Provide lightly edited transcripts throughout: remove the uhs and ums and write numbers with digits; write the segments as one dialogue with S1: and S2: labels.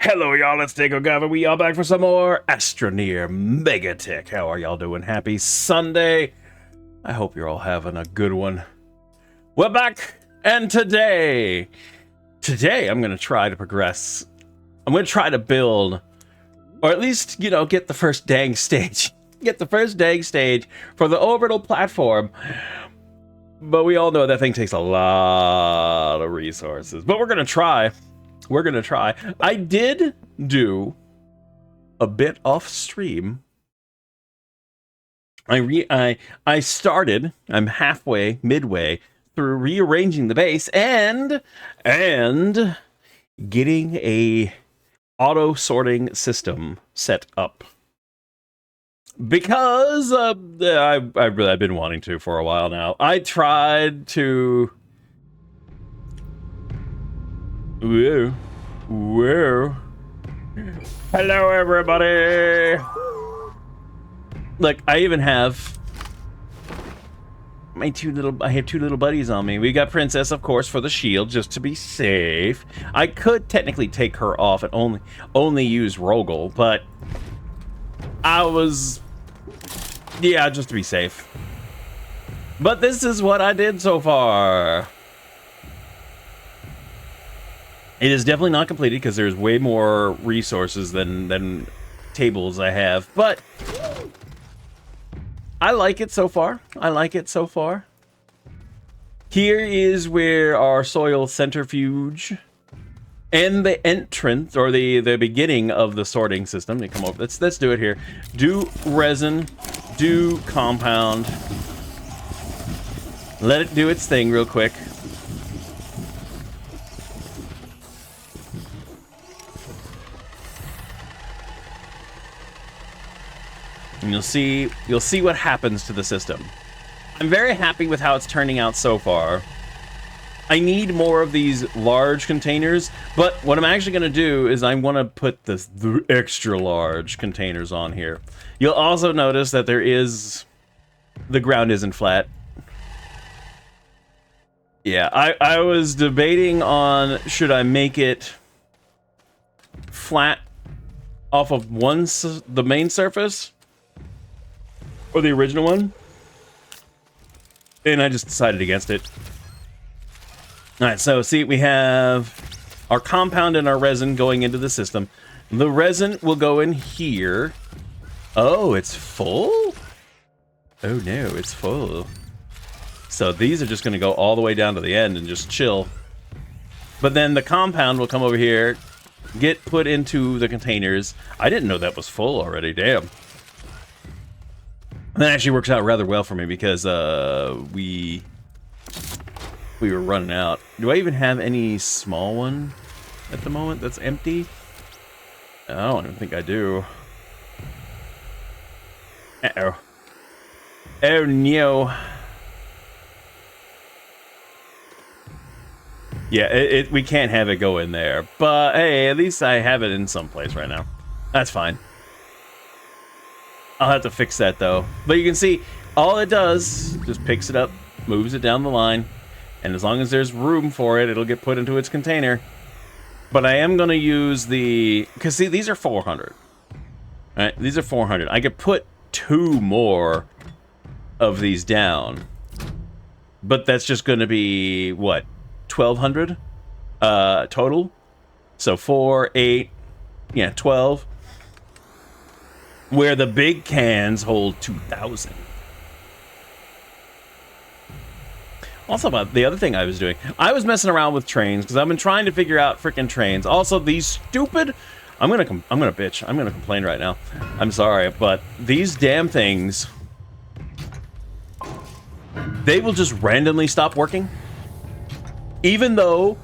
S1: Hello, y'all. Let's take a gather. We are back for some more Astroneer Megatech. How are y'all doing? Happy Sunday. I hope you're all having a good one. We're back, and today I'm going to try to progress. I'm going to try to build, or at least, get the first dang stage. Get the first dang stage for the Orbital platform. But we all know that thing takes a lot of resources. But we're going to try. We're going to try. I did do a bit off stream. I started, I'm midway through rearranging the base and getting a auto sorting system set up. Because I've been wanting to for a while now. I tried to... Whoa. Hello, everybody. Look, I even have I have two little buddies on me. We got Princess, of course, for the shield, just to be safe. I could technically take her off and only use Rogel, but I was... yeah, just to be safe. But this is what I did so far. It is definitely not completed because there's way more resources than tables I have, but I like it so far. Here is where our soil centrifuge and the entrance, or the beginning of the sorting system. They come over. Let's do it here. Do resin, do compound. Let it do its thing real quick. And you'll see what happens to the system. I'm very happy with how it's turning out so far. I need more of these large containers, but what I'm actually going to do is I want to put the extra large containers on here. You'll also notice that the ground isn't flat. Yeah, I was debating on should I make it flat off of the main surface, or the original one, and I just decided against it. Alright, so see, we have our compound and our resin going into the system. The resin will go in here. Oh, it's full? Oh no, it's full. So these are just going to go all the way down to the end and just chill. But then the compound will come over here, get put into the containers. I didn't know that was full already, damn. And that actually works out rather well for me because we were running out. Do I even have any small one at the moment that's empty? I don't even think I do. Uh-oh. Oh no. Yeah, we can't have it go in there. But hey, at least I have it in some place right now. That's fine. I'll have to fix that though. But you can see, all it does, just picks it up, moves it down the line, and as long as there's room for it, it'll get put into its container. But I am going to use because see, these are 400. Right? These are 400. I could put 2 more of these down. But that's just going to be, what, 1,200 total? So 4, 8, yeah, 12. Where the big cans hold 2,000. Also, about the other thing I was doing, I was messing around with trains because I've been trying to figure out freaking trains. Also, these stupid, I'm gonna bitch. I'm gonna complain right now. I'm sorry, but these damn things, they will just randomly stop working, even though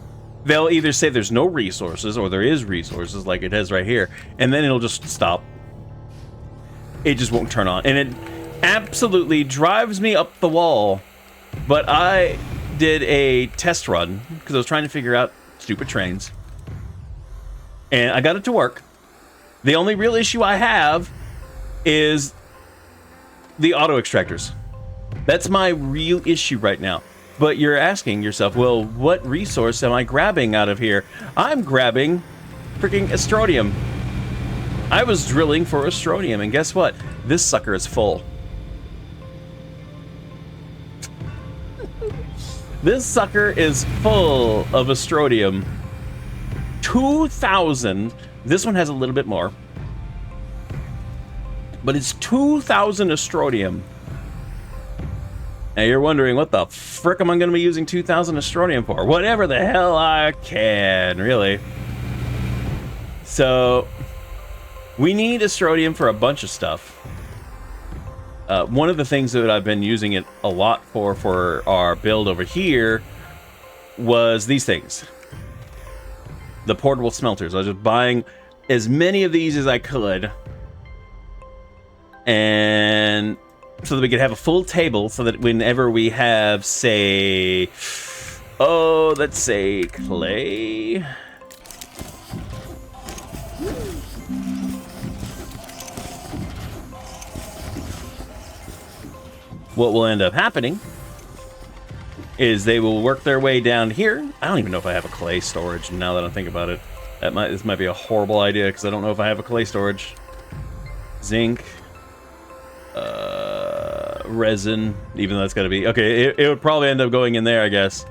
S1: they'll either say there's no resources or there is resources, like it has right here, and then it'll just stop. It just won't turn on, and it absolutely drives me up the wall. But I did a test run because I was trying to figure out stupid trains, and I got it to work. The only real issue I have is the auto extractors. That's my real issue right now. But you're asking yourself, well, what resource am I grabbing out of here? I'm grabbing freaking astronium. I was drilling for astronium, and guess what? This sucker is full. This sucker is full of astronium. 2,000. This one has a little bit more. But it's 2,000 astronium. Now you're wondering, what the frick am I going to be using 2,000 astronium for? Whatever the hell I can, really. So, we need astronium for a bunch of stuff. One of the things that I've been using it a lot for our build over here was these things. The portable smelters. I was just buying as many of these as I could. And so that we could have a full table so that whenever we have, say, oh, let's say clay. What will end up happening is they will work their way down here. I don't even know if I have a clay storage now that I think about it. This might be a horrible idea because I don't know if I have a clay storage. Zinc. Resin, even though that's got to be... Okay, it would probably end up going in there, I guess.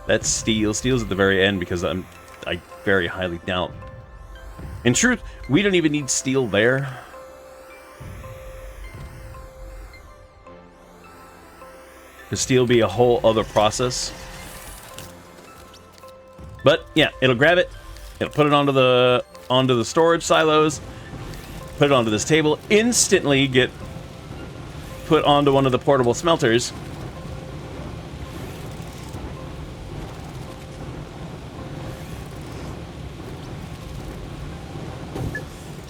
S1: That's steel. Steel's at the very end because I very highly doubt. In truth, we don't even need steel there. Because steel be a whole other process. But, yeah, it'll grab it. It'll put it onto the storage silos. Put it onto this table. Instantly get put onto one of the portable smelters.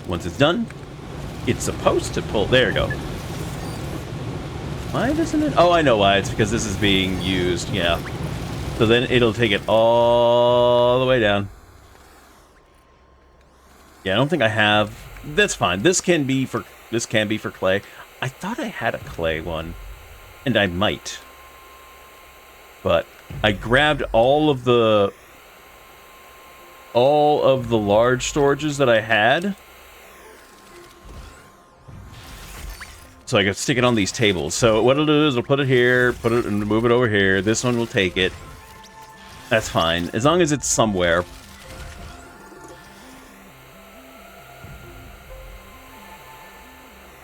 S1: Once it's done, it's supposed to pull. There you go. Why doesn't it? Oh, I know why. It's because this is being used. Yeah. So then it'll take it all the way down. Yeah, I don't think I have. That's fine. This can be for clay. I thought I had a clay one, and I might. But I grabbed all of the large storages that I had, so I could stick it on these tables. So what it'll do is it'll put it here, put it and move it over here. This one will take it. That's fine as long as it's somewhere.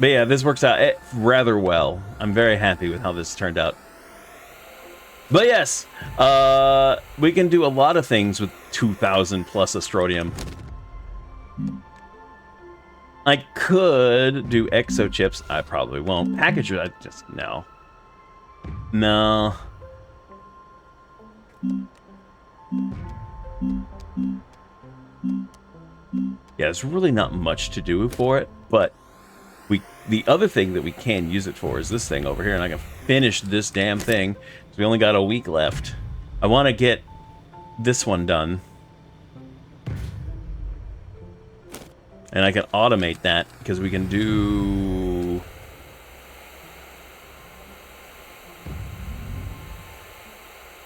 S1: But yeah, this works out rather well. I'm very happy with how this turned out. But yes, we can do a lot of things with 2,000 plus astronium. I could do exo chips. I probably won't. Package it, no. No. Yeah, there's really not much to do for it, but the other thing that we can use it for is this thing over here, and I can finish this damn thing. So we only got a week left. I want to get this one done. And I can automate that, because we can do...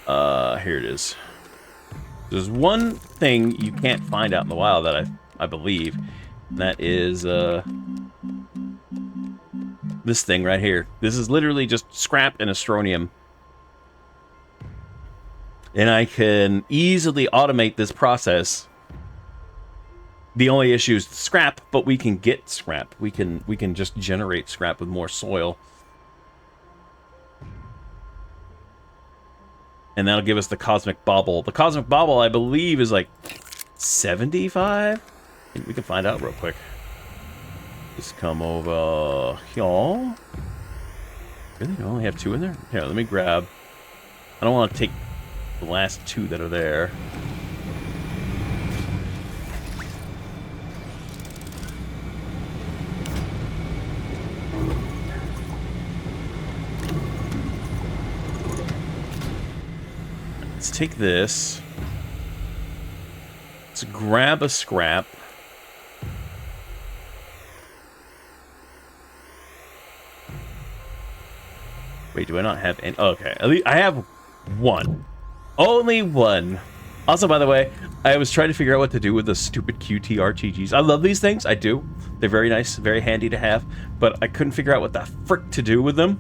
S1: here it is. There's one thing you can't find out in the wild that I believe, and that is, this thing right here. This is literally just scrap and astronium. And I can easily automate this process. The only issue is scrap, but we can get scrap. We can just generate scrap with more soil. And that'll give us the cosmic bauble. The cosmic bauble, I believe, is like 75? We can find out real quick. Just come over here. Really? You only have 2 in there? Here, let me grab. I don't want to take the last 2 that are there. Let's take this. Let's grab a scrap. Wait, do I not have any? Okay, at least I have 1. Only 1. Also, by the way, I was trying to figure out what to do with the stupid QTRGGs. I love these things. I do. They're very nice, very handy to have. But I couldn't figure out what the frick to do with them.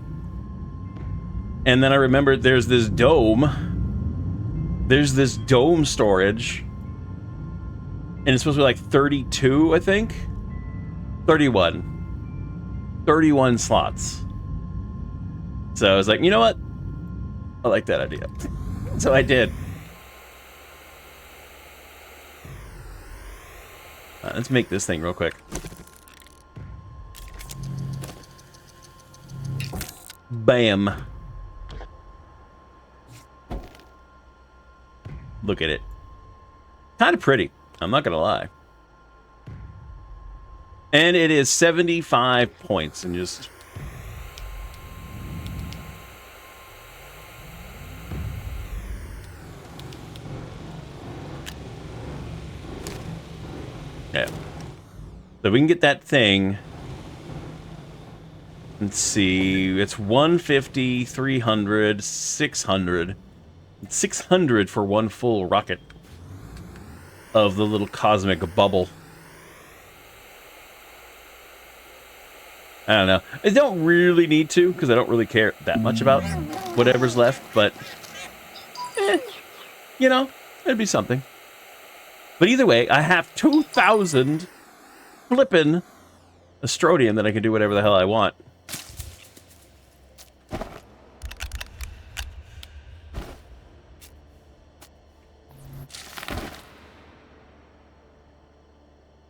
S1: And then I remembered there's this dome. There's this dome storage. And it's supposed to be like 32, I think? 31. 31 slots. So I was like, you know what? I like that idea. So I did. Let's make this thing real quick. Bam. Look at it. Kind of pretty. I'm not gonna lie. And it is 75 points and just... Yeah. So we can get that thing. Let's see. It's 150, 300, 600. 600 for one full rocket of the little cosmic bubble. I don't know. I don't really need to, because I don't really care that much about whatever's left, but... you know, it'd be something. But either way, I have 2,000 flippin' Astroneer that I can do whatever the hell I want.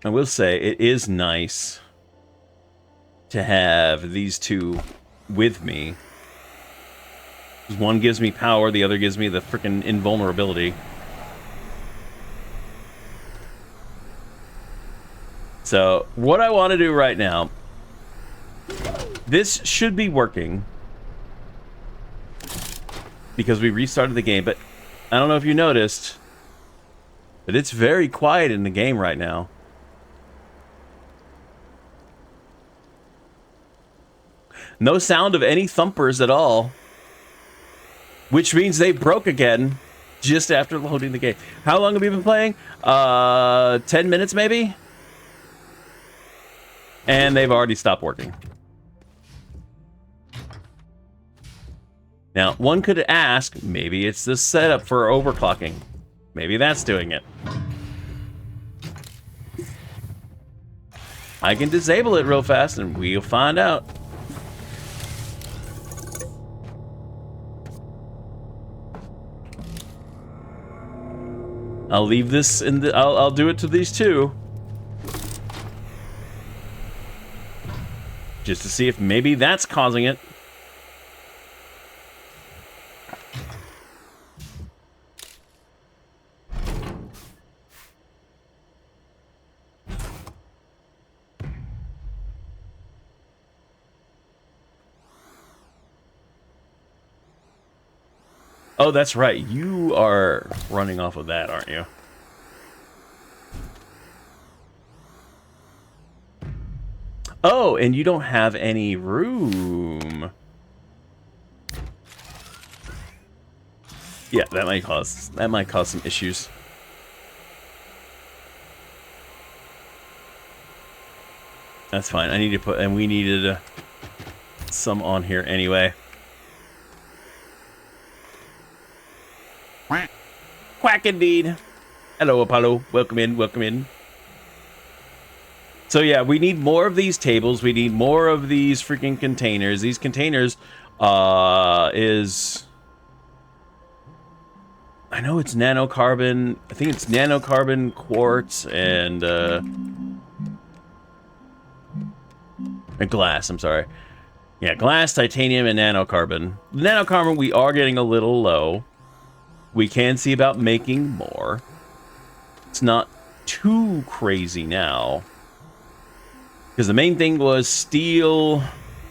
S1: I will say, it is nice to have these two with me. One gives me power, the other gives me the frickin' invulnerability. So, what I want to do right now... This should be working. Because we restarted the game, but I don't know if you noticed, but it's very quiet in the game right now. No sound of any thumpers at all. Which means they broke again just after loading the game. How long have we been playing? 10 minutes maybe? And they've already stopped working. Now, one could ask, maybe it's the setup for overclocking. Maybe that's doing it. I can disable it real fast and we'll find out. I'll leave this in the... I'll do it to these two. Just to see if maybe that's causing it. Oh, that's right. You are running off of that, aren't you? Oh, and you don't have any room. Yeah, that might cause some issues. That's fine. I need to put, and we needed some on here anyway. Quack indeed. Hello, Apollo. Welcome in, welcome in. So yeah, we need more of these tables. We need more of these freaking containers. These containers is... I know it's nanocarbon. I think it's nanocarbon, quartz, and glass, I'm sorry. Yeah, glass, titanium, and nanocarbon. The nanocarbon, we are getting a little low. We can see about making more. It's not too crazy now. Because the main thing was steel,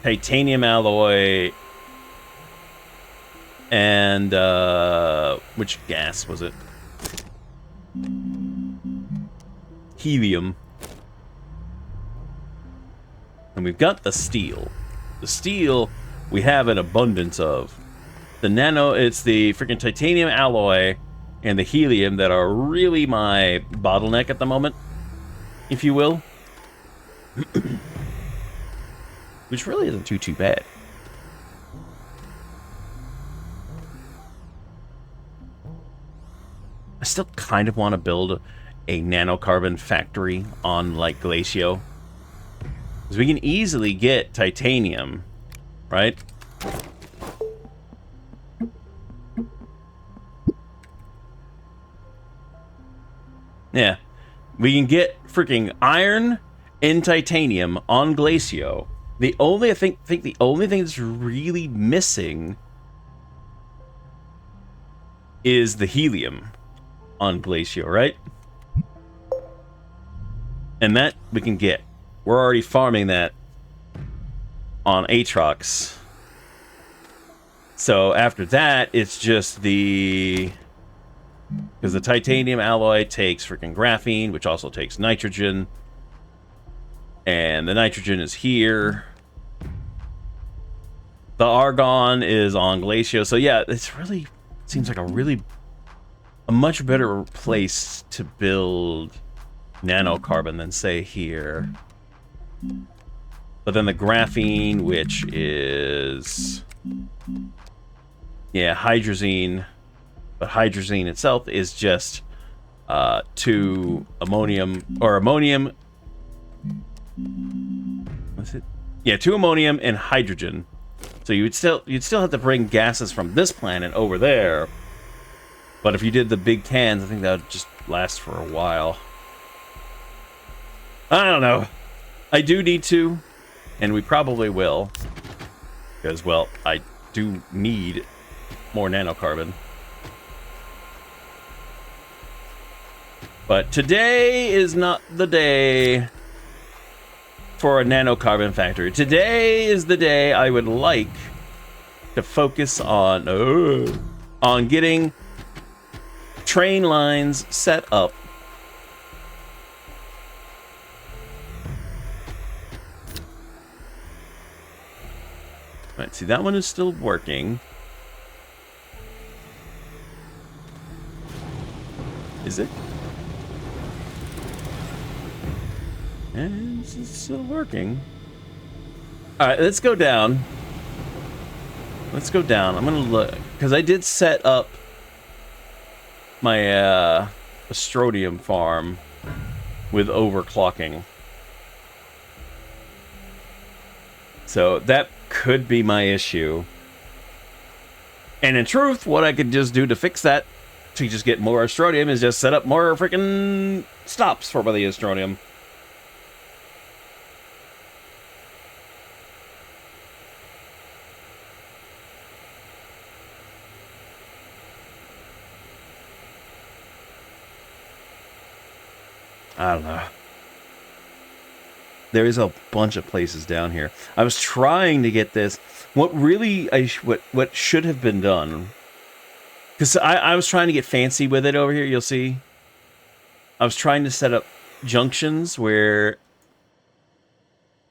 S1: titanium alloy, and, which gas was it? Helium. And we've got the steel. The steel we have an abundance of. The nano, it's the freaking titanium alloy and the helium that are really my bottleneck at the moment, if you will. Which really isn't too bad. I still kind of want to build a nanocarbon factory on, like, Glacio. Because we can easily get titanium, right? Yeah. We can get freaking iron and titanium on Glacio. The only, I think the only thing that's really missing is the helium on Glacio, right? And that we can get. We're already farming that on Aatrox. So after that, it's just the... Because the titanium alloy takes freaking graphene, which also takes nitrogen. And the nitrogen is here. The argon is on Glacio. So yeah, it's really... Seems like a much better place to build nanocarbon than, say, here. But then the graphene, which is... Yeah, hydrazine. But hydrazine itself is just 2 ammonium... Or ammonium... What's it? Yeah, 2 ammonium and hydrogen. So you'd still have to bring gases from this planet over there. But if you did the big cans, I think that would just last for a while. I don't know. I do need to, and we probably will. Because, well, I do need more nanocarbon. But today is not the day for a nanocarbon factory. Today is the day I would like to focus on getting train lines set up. Right, see, that one is still working. Is it? And it's still working. Alright, let's go down. Let's go down. I'm gonna look, because I did set up my Astroneer farm with overclocking. So that could be my issue. And in truth, what I could just do to fix that, to just get more Astroneer, is just set up more freaking stops for the Astroneer. I don't know. There is a bunch of places down here. I was trying to get this. What really, what should have been done, because I was trying to get fancy with it over here, you'll see. I was trying to set up junctions where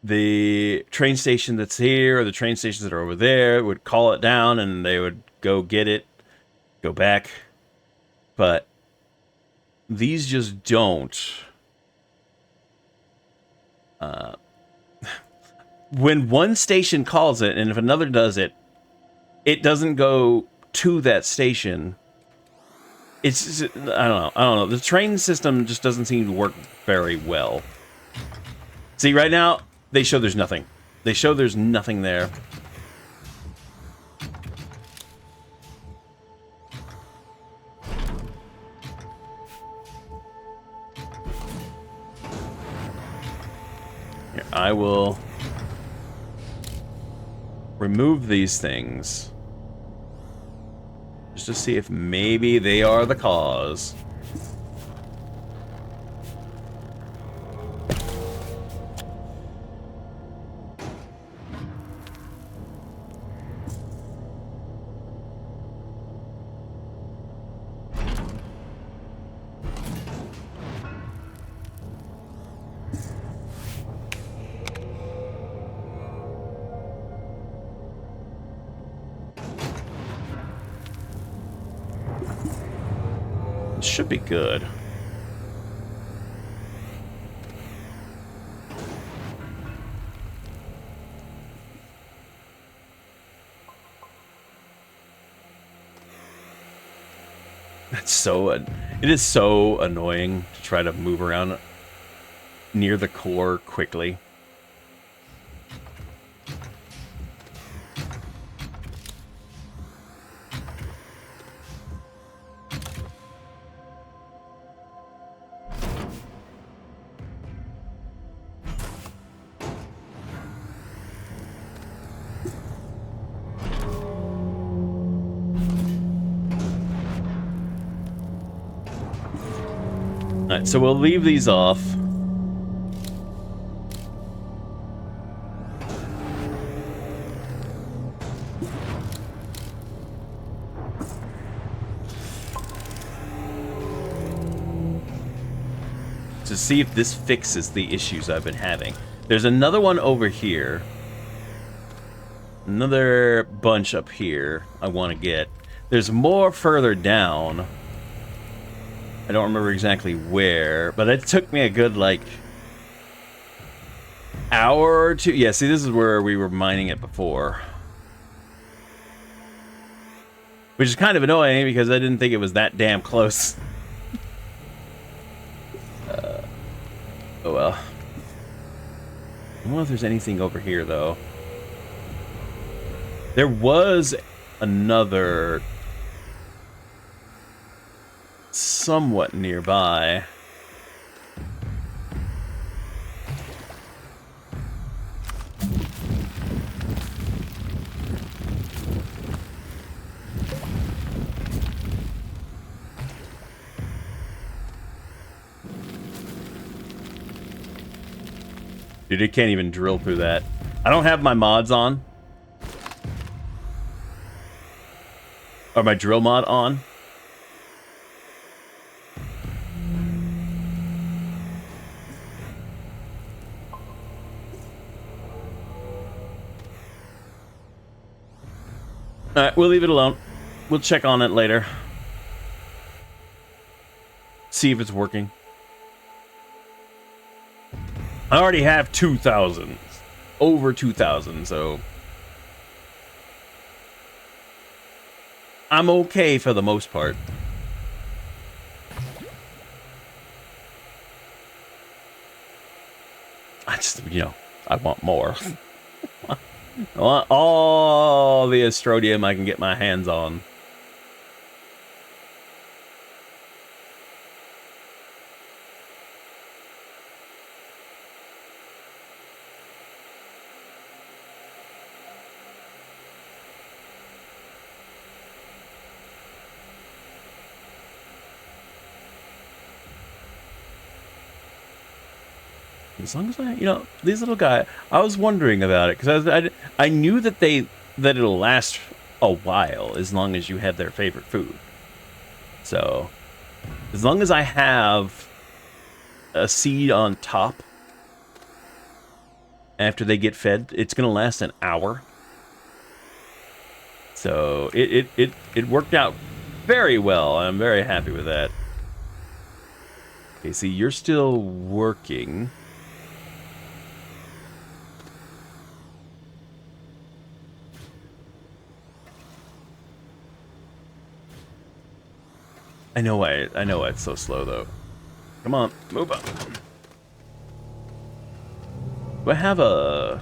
S1: the train station that's here, or the train stations that are over there, would call it down, and they would go get it, go back. But these just don't. When one station calls it, and if another does it, it doesn't go to that station. It's just, I don't know. The train system just doesn't seem to work very well. See, right now, they show there's nothing. They show there's nothing there. Here, I will remove these things just to see if maybe they are the cause. should be good. That's so... it is so annoying to try to move around near the core quickly. Alright, so we'll leave these off. To see if this fixes the issues I've been having. There's another one over here. Another bunch up here I want to get. There's more further down. I don't remember exactly where, but it took me a good, like, hour or two. Yeah, see, this is where we were mining it before. Which is kind of annoying because I didn't think it was that damn close. Oh well. I don't know if there's anything over here, though. There was another... somewhat nearby. Dude, it can't even drill through that. I don't have my mods on. Or my drill mod on. Alright, we'll leave it alone. We'll check on it later. See if it's working. I already have 2,000. Over 2,000, so... I'm okay for the most part. I just, you know, I want more. I want all the Astroneer I can get my hands on. As long as I, you know, these little guys, I was wondering about it because I knew that it'll last a while as long as you have their favorite food. So, as long as I have a seed on top after they get fed, it's gonna last an hour. So it worked out very well. I'm very happy with that. Okay, see, you're still working. I know why it's so slow though. Come on, move up. Do I have a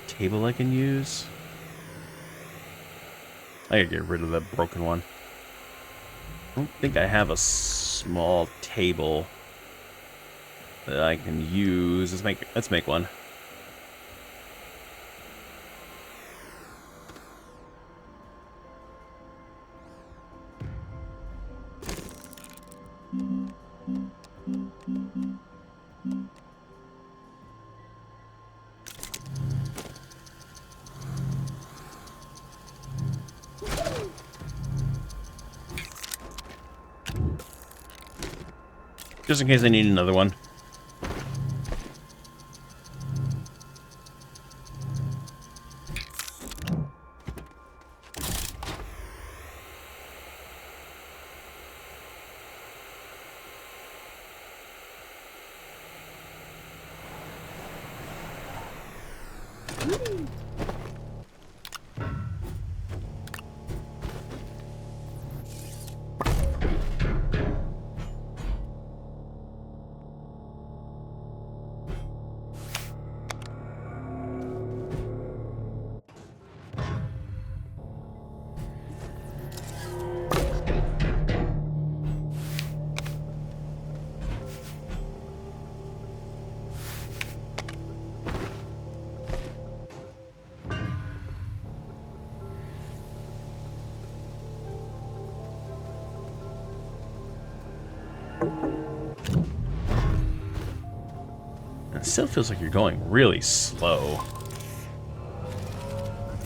S1: table I can use? I gotta get rid of that broken one. I don't think I have a small table that I can use. Let's make one. Just in case I need another one. It still feels like you're going really slow.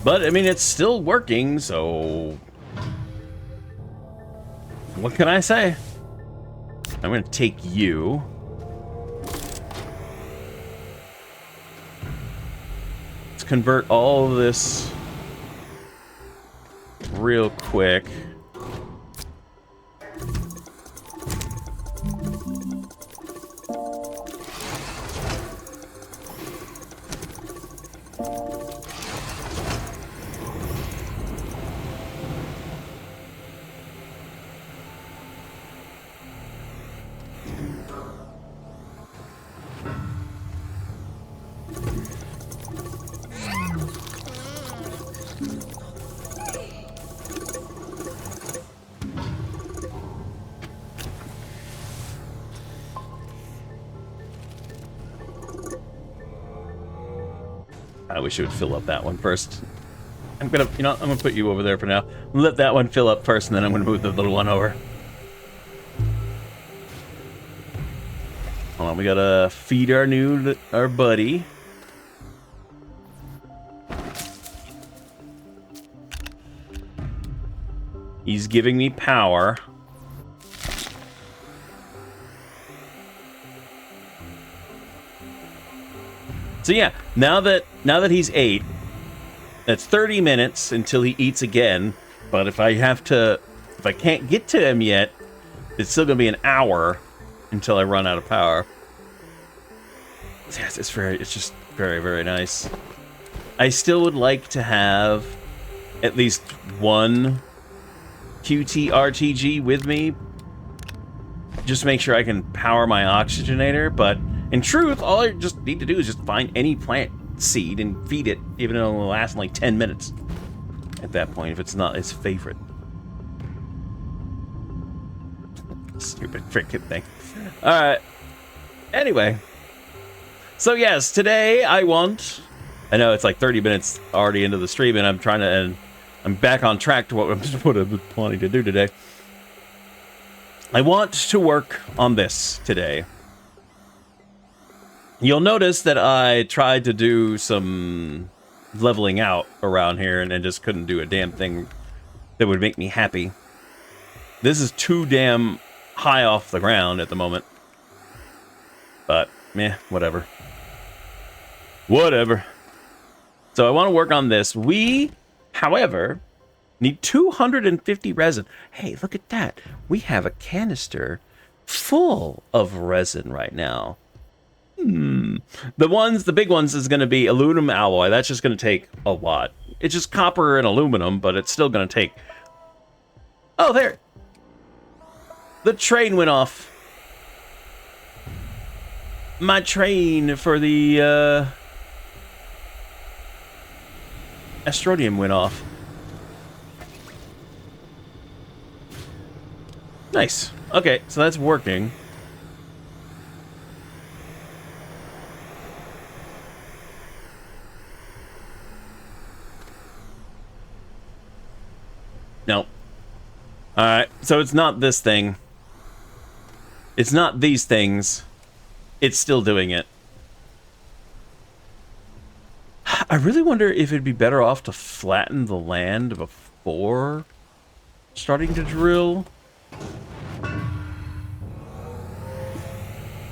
S1: But, I mean, it's still working, so... what can I say? I'm gonna take you. Let's convert all of this real quick. I wish it would fill up that one first. I'm gonna, you know, I'm gonna put you over there for now. Let that one fill up first, and then I'm gonna move the little one over. Hold on, we gotta feed our buddy. He's giving me power. So yeah, now that he's 8, that's 30 minutes until he eats again. But if I can't get to him yet, it's still gonna be an hour until I run out of power. Yes, it's just very, very nice. I still would like to have at least one QT RTG with me, just to make sure I can power my oxygenator. But in truth, all I just need to do is just find any plant seed and feed it, even though it'll last like 10 minutes at that point, if it's not its favorite. Stupid freaking thing. Alright. Anyway. So yes, today I know it's like 30 minutes already into the stream, and I'm back on track to what I've been planning to do today. I want to work on this today. You'll notice that I tried to do some leveling out around here and just couldn't do a damn thing that would make me happy. This is too damn high off the ground at the moment. But, meh, whatever. Whatever. So I want to work on this. We, however, need 250 resin. Hey, look at that. We have a canister full of resin right now. The big ones is going to be aluminum alloy. That's just going to take a lot. It's just copper and aluminum, but it's still going to take... Oh, there. The train went off. My train for the, Astroneer went off. Nice. Okay, so that's working. No. Alright, so it's not this thing. It's not these things. It's still doing it. I really wonder if it'd be better off to flatten the land before starting to drill.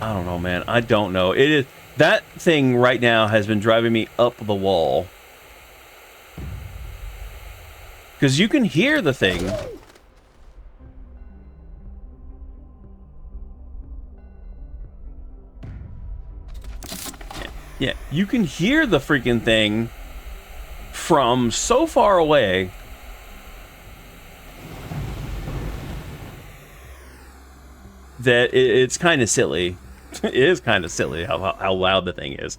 S1: I don't know, man. I don't know. It is that thing right now has been driving me up the wall. Because you can hear the thing. Yeah, you can hear the freaking thing from so far away that it's kind of silly. It is kind of silly how loud the thing is.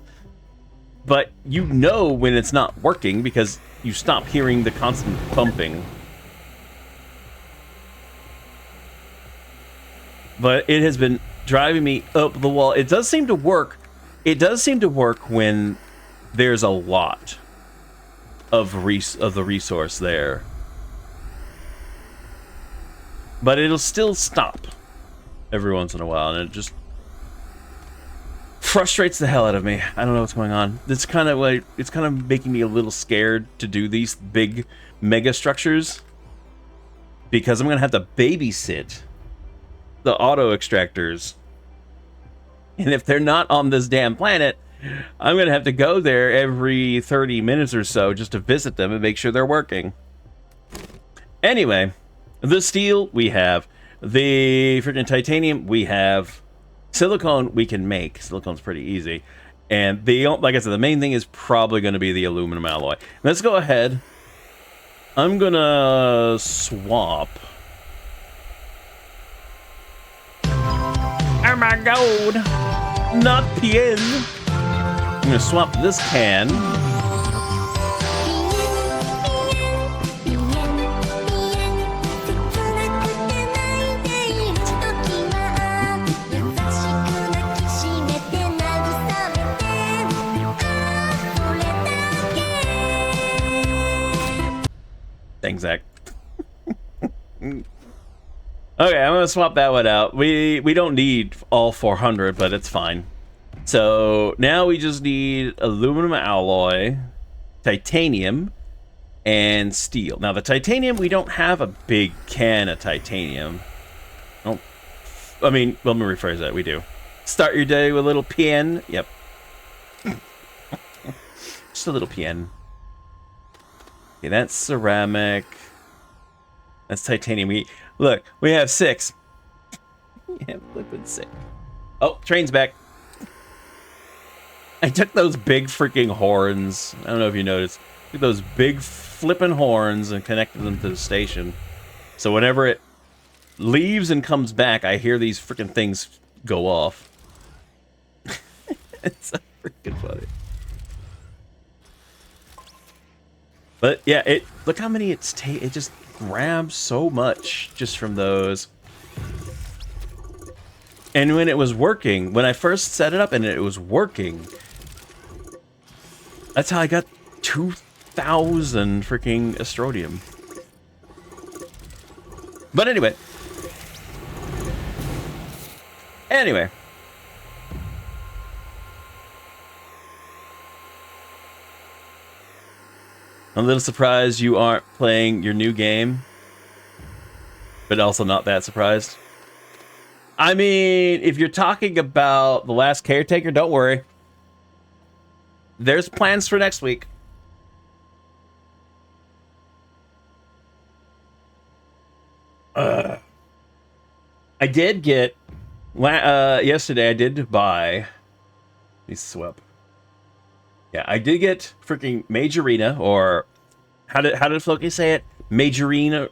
S1: But you know when it's not working because you stop hearing the constant bumping. But it has been driving me up the wall. It does seem to work. It does seem to work when there's a lot of the resource there. But it'll still stop every once in a while, and it just frustrates the hell out of me. I don't know what's going on. It's kind of making me a little scared to do these big mega structures because I'm gonna have to babysit the auto extractors, and if they're not on this damn planet, I'm gonna have to go there every 30 minutes or so just to visit them and make sure they're working. Anyway, the steel we have, the freaking titanium we have, silicone we can make. Silicone's pretty easy, and like I said, the main thing is probably going to be the aluminum alloy. Let's go ahead. I'm gonna swap. Oh my god, not PN. I'm gonna swap this can. Thanks, Zach. Okay, I'm gonna swap that one out. We don't need all 400, but it's fine. So now we just need aluminum alloy, titanium, and steel. Now the titanium, we don't have a big can of titanium. Let me rephrase that. We do. Start your day with a little PN. Yep. Just a little PN. Okay, that's ceramic. That's titanium. We have 6. We have liquid 6. Oh, train's back. I took those big freaking horns. I don't know if you noticed. I took those big flipping horns and connected them to the station. So whenever it leaves and comes back, I hear these freaking things go off. It's so freaking funny. But yeah, look how many it just grabs so much just from those. And when it was working, when I first set it up and it was working, that's how I got 2,000 freaking Astronium. But anyway. I'm a little surprised you aren't playing your new game, but also not that surprised. I mean, if you're talking about The Last Caretaker, don't worry. There's plans for next week. I did get yesterday. I did buy. Let me swap. Yeah, I did get freaking Majorina, or how did Floki say it? Majorina.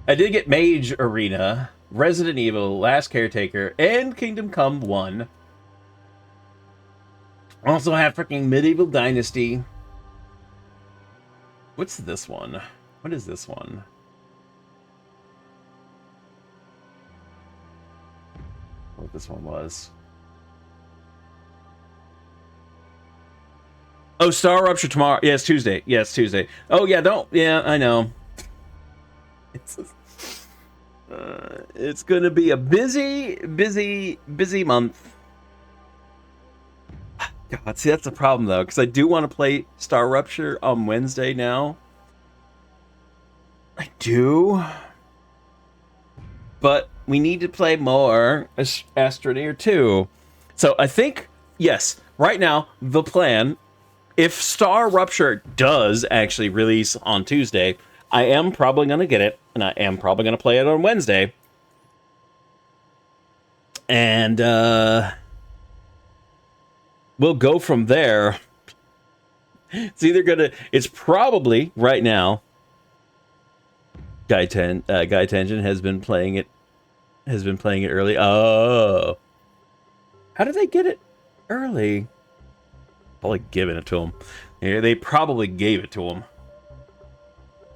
S1: I did get Mage Arena, Resident Evil, Last Caretaker, and Kingdom Come 1. Also have freaking Medieval Dynasty. What's this one? What is this one? What this one was. Oh, Star Rupture tomorrow. Yeah, it's Tuesday. Yeah, it's Tuesday. Oh, yeah, yeah, I know. It's gonna be a busy month. God, see, that's the problem, though, because I do want to play Star Rupture on Wednesday now. I do. But we need to play more Astroneer 2. So I think, yes, right now, the plan, if Star Rupture does actually release on Tuesday, I am probably going to get it, and I am probably going to play it on Wednesday. And we'll go from there. It's probably right now. Guy Tension has been playing it early. Oh, how did they get it early? Probably giving it to him. Yeah, they probably gave it to him.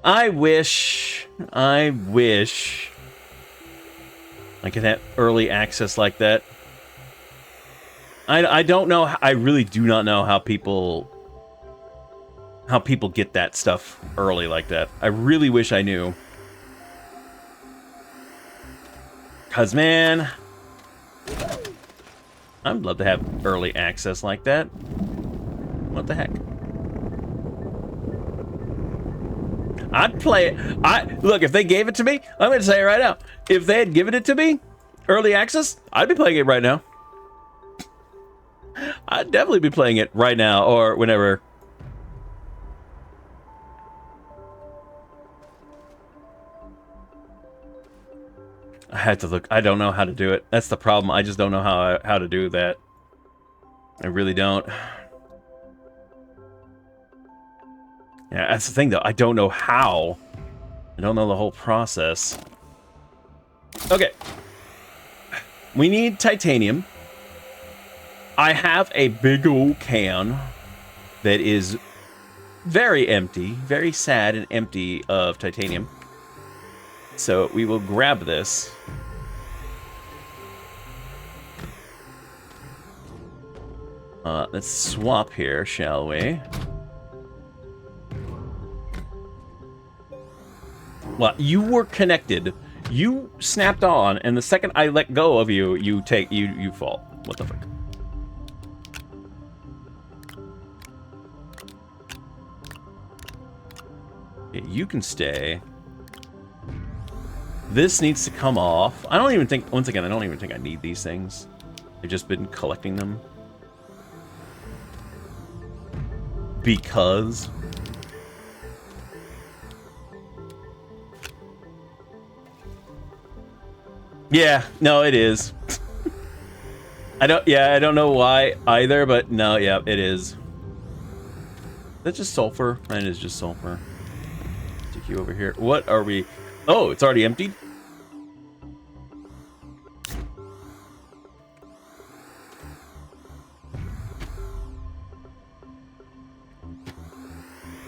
S1: I wish I could have early access like that. I don't know. I really do not know how people get that stuff early like that. I really wish I knew. Cause man, I'd love to have early access like that. What the heck? I'd play it. Look, if they gave it to me, I'm going to say it right now. If they had given it to me, early access, I'd be playing it right now. I'd definitely be playing it right now or whenever. I had to look. I don't know how to do it. That's the problem. I just don't know how to do that. I really don't. Yeah, that's the thing, though. I don't know how. I don't know the whole process. Okay. We need titanium. I have a big old can that is very empty, very sad and empty of titanium. So we will grab this. Let's swap here, shall we? Well, you were connected. You snapped on, and the second I let go of you, you fall. What the frick? Okay, you can stay. This needs to come off. I don't even think, once again, I don't even think I need these things. I've just been collecting them. Because... yeah, no, it is. I don't know why either, but no, yeah, it is. That's just sulfur. Mine is just sulfur. Stick you over here. What are we? Oh, it's already emptied?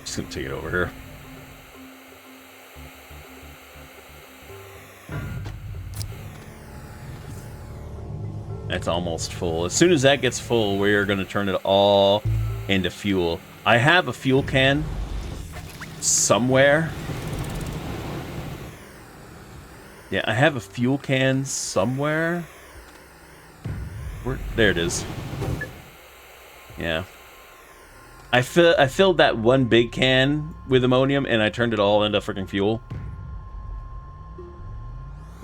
S1: Just gonna take it over here. That's almost full. As soon as that gets full, we're going to turn it all into fuel. I have a fuel can somewhere. Yeah, I have a fuel can somewhere. There it is. Yeah. I filled that one big can with ammonium, and I turned it all into freaking fuel.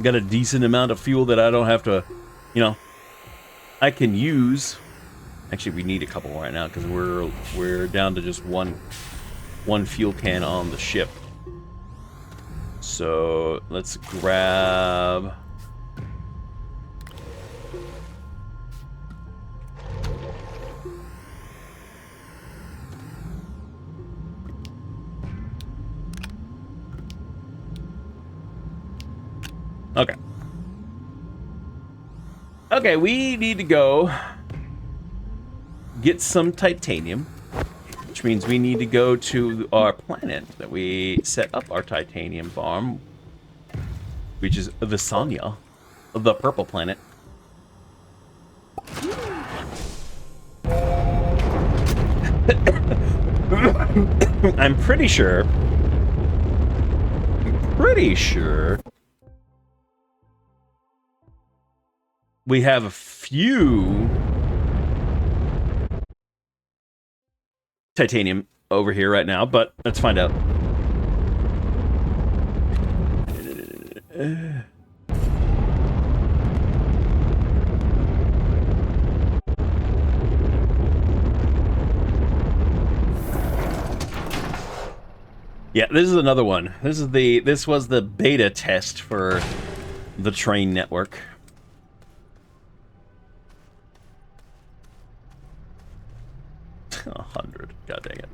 S1: Got a decent amount of fuel that I don't have to, you know... I can use. Actually, we need a couple right now because we're down to just one fuel can on the ship. So let's grab. Okay. Okay, we need to go get some titanium, which means we need to go to our planet that we set up our titanium farm, which is Visanya, the purple planet. I'm pretty sure we have a few titanium over here right now, but let's find out. Yeah, this is another one. This was the beta test for the train network.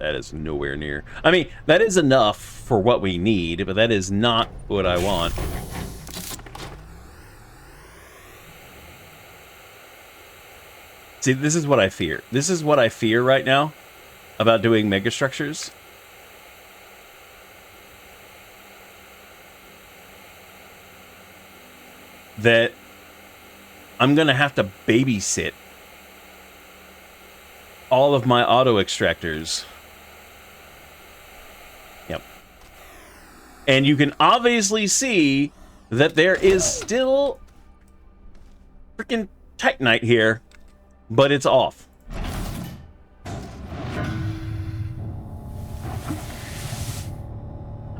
S1: That is nowhere near. I mean, that is enough for what we need, but that is not what I want. See, this is what I fear. This is what I fear right now about doing megastructures. That I'm going to have to babysit all of my auto extractors. Yep. And you can obviously see that there is still freaking Titanite here, but it's off.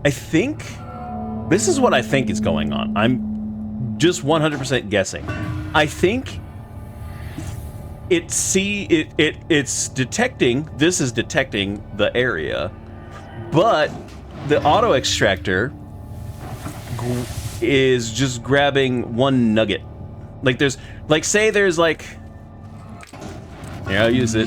S1: I think this is what I think is going on. I'm just 100% guessing. I think it's detecting, this is detecting the area, but the auto extractor is just grabbing one nugget. Like there's, like say there's like, here, I'll use it.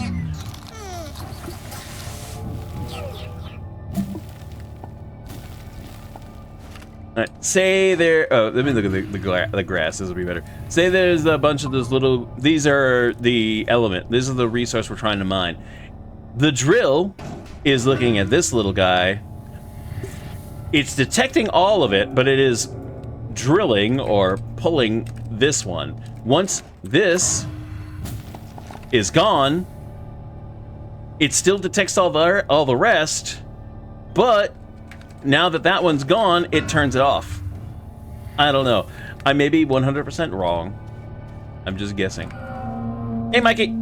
S1: Say there. Oh, let me look at the grass. This will be better. Say there's a bunch of those little. These are the element. This is the resource we're trying to mine. The drill is looking at this little guy. It's detecting all of it, but it is drilling or pulling this one. Once this is gone, it still detects all the rest, but now that that one's gone, it turns it off. I don't know. I may be 100% wrong. I'm just guessing. Hey, Mikey!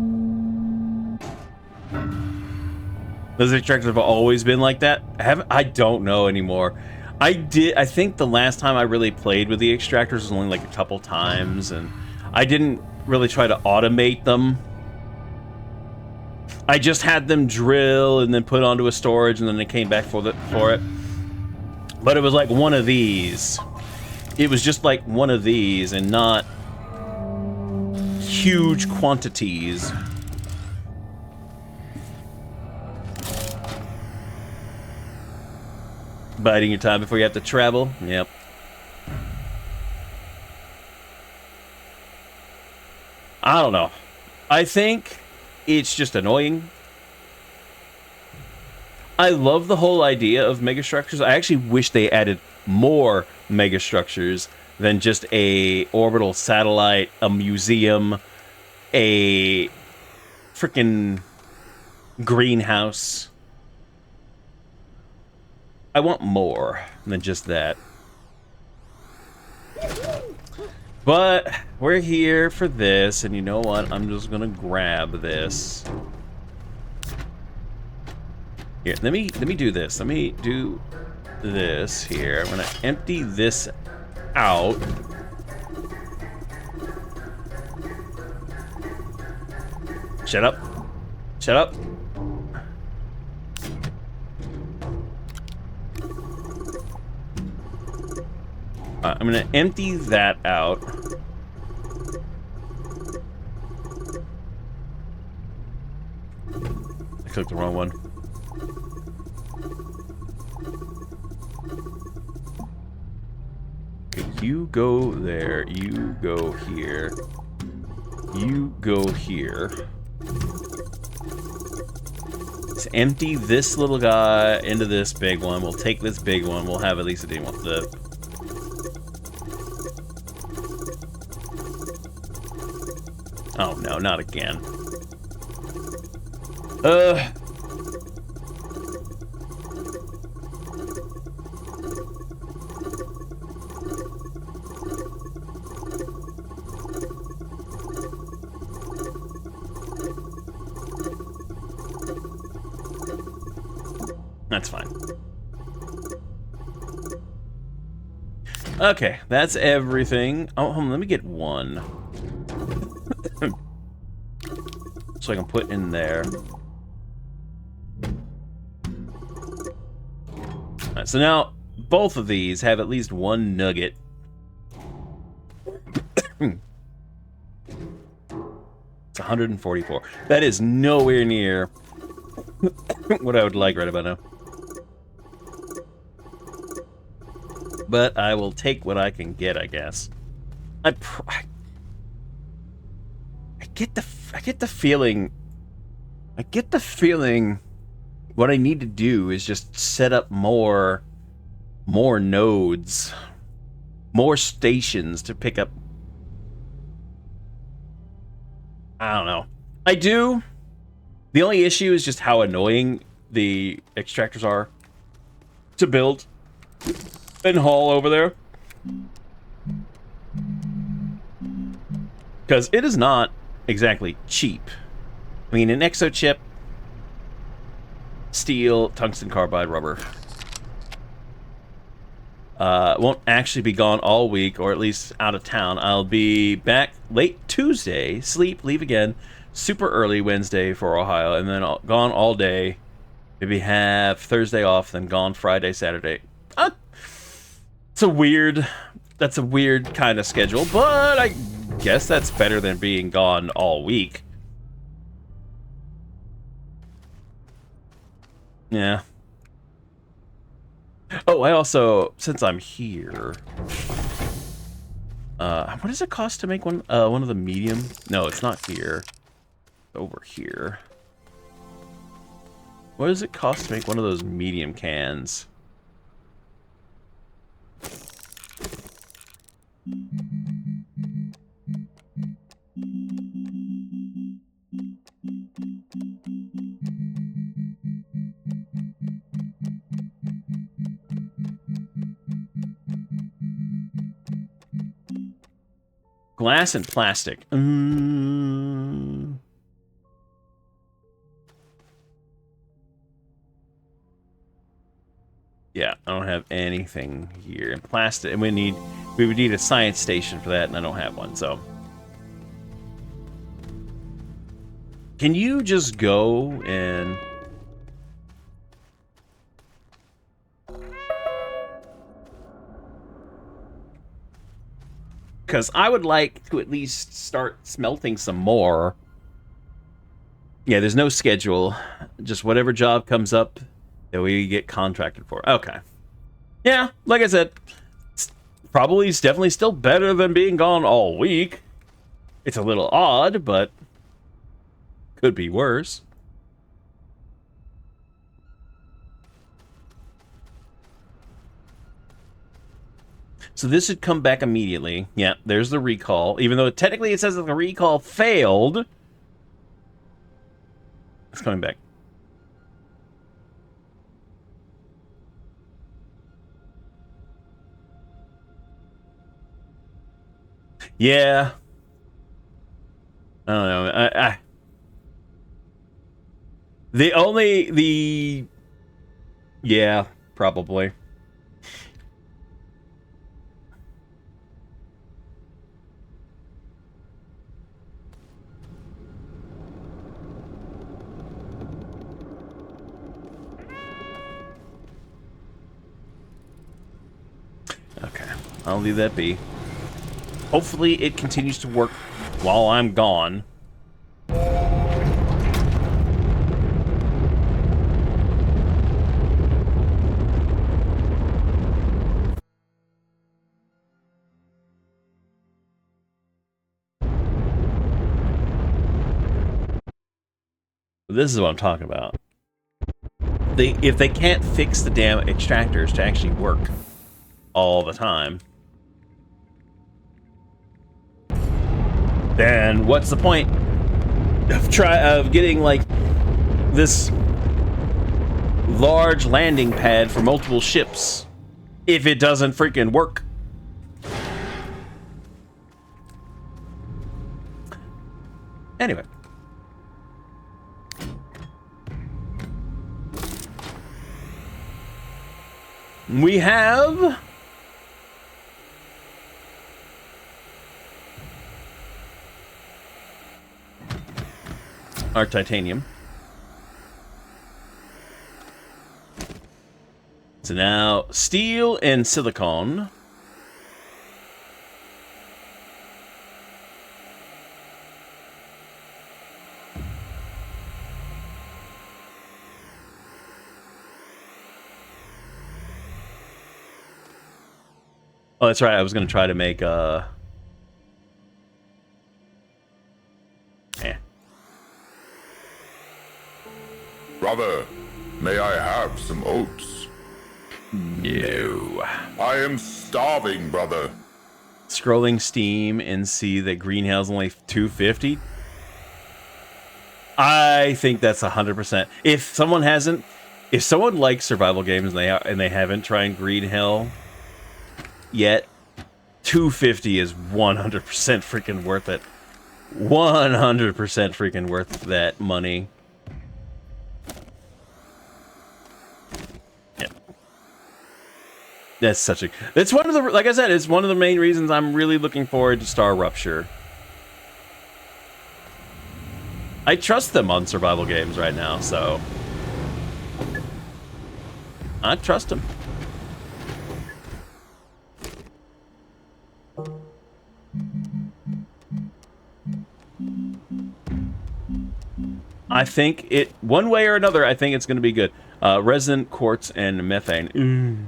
S1: Those extractors have always been like that? I don't know anymore. I think the last time I really played with the extractors was only like a couple times, and I didn't really try to automate them. I just had them drill and then put onto a storage, and then they came back for it. But it was like one of these. It was just like one of these and not huge quantities. Biding your time before you have to travel. Yep. I don't know. I think it's just annoying. I love the whole idea of megastructures. I actually wish they added more megastructures than just a orbital satellite, a museum, a freaking greenhouse. I want more than just that. But we're here for this, and you know what? I'm just gonna grab this. Here, let me do this. Let me do this here. I'm gonna empty this out. Shut up. Shut up. I'm gonna empty that out. I clicked the wrong one. You go there, you go here, you go here. Let's empty this little guy into this big one. We'll take this big one. We'll have at least a deal with the... Oh no, not again. That's fine. Okay, that's everything. Oh, hold on, let me get one. So I can put in there. Alright, so now both of these have at least one nugget. It's 144. That is nowhere near what I would like right about now. But I will take what I can get, I guess. I get the feeling. I get the feeling. What I need to do is just set up more nodes, more stations to pick up. I don't know. I do. The only issue is just how annoying the extractors are to build and haul over there. Because it is not exactly cheap. I mean, an exo chip, steel, tungsten carbide, rubber. Won't actually be gone all week, or at least out of town. I'll be back late Tuesday, sleep, leave again, super early Wednesday for Ohio, and then gone all day. Maybe have Thursday off, then gone Friday, Saturday. It's a weird, that's a weird kind of schedule, but I guess that's better than being gone all week. Yeah. Oh, I also, since I'm here, what does it cost to make one of the medium? No, it's not here. It's over here. What does it cost to make one of those medium cans? Glass and plastic. Yeah, I don't have anything here. And plastic, and we would need a science station for that, and I don't have one, so. Can you just go and... Because I would like to at least start smelting some more. Yeah, there's no schedule. Just whatever job comes up that we get contracted for. Okay. Yeah, like I said, it's definitely still better than being gone all week. It's a little odd, but could be worse. So this should come back immediately. Yeah, there's the recall. Even though technically it says that the recall failed. It's coming back. Yeah. I don't know. Yeah, probably. Okay, I'll leave that be. Hopefully it continues to work while I'm gone. This is what I'm talking about. If they can't fix the damn extractors to actually work all the time, then what's the point of getting like this large landing pad for multiple ships if it doesn't freaking work? Anyway. We have our titanium. So now steel and silicon. Oh, that's right. I was gonna try to make
S2: Brother, may I have some oats?
S1: No.
S2: I am starving, brother.
S1: Scrolling Steam and see that Greenhill's only 250. I think that's 100%. If someone likes survival games and they haven't tried Green Hill yet, 250 is 100% freaking worth it. 100% freaking worth that money. Yeah. That's such a... It's one of the... Like I said, it's one of the main reasons I'm really looking forward to Star Rupture. I trust them on survival games right now, so... I trust them. I think it... One way or another, I think it's going to be good. Resin, quartz, and methane.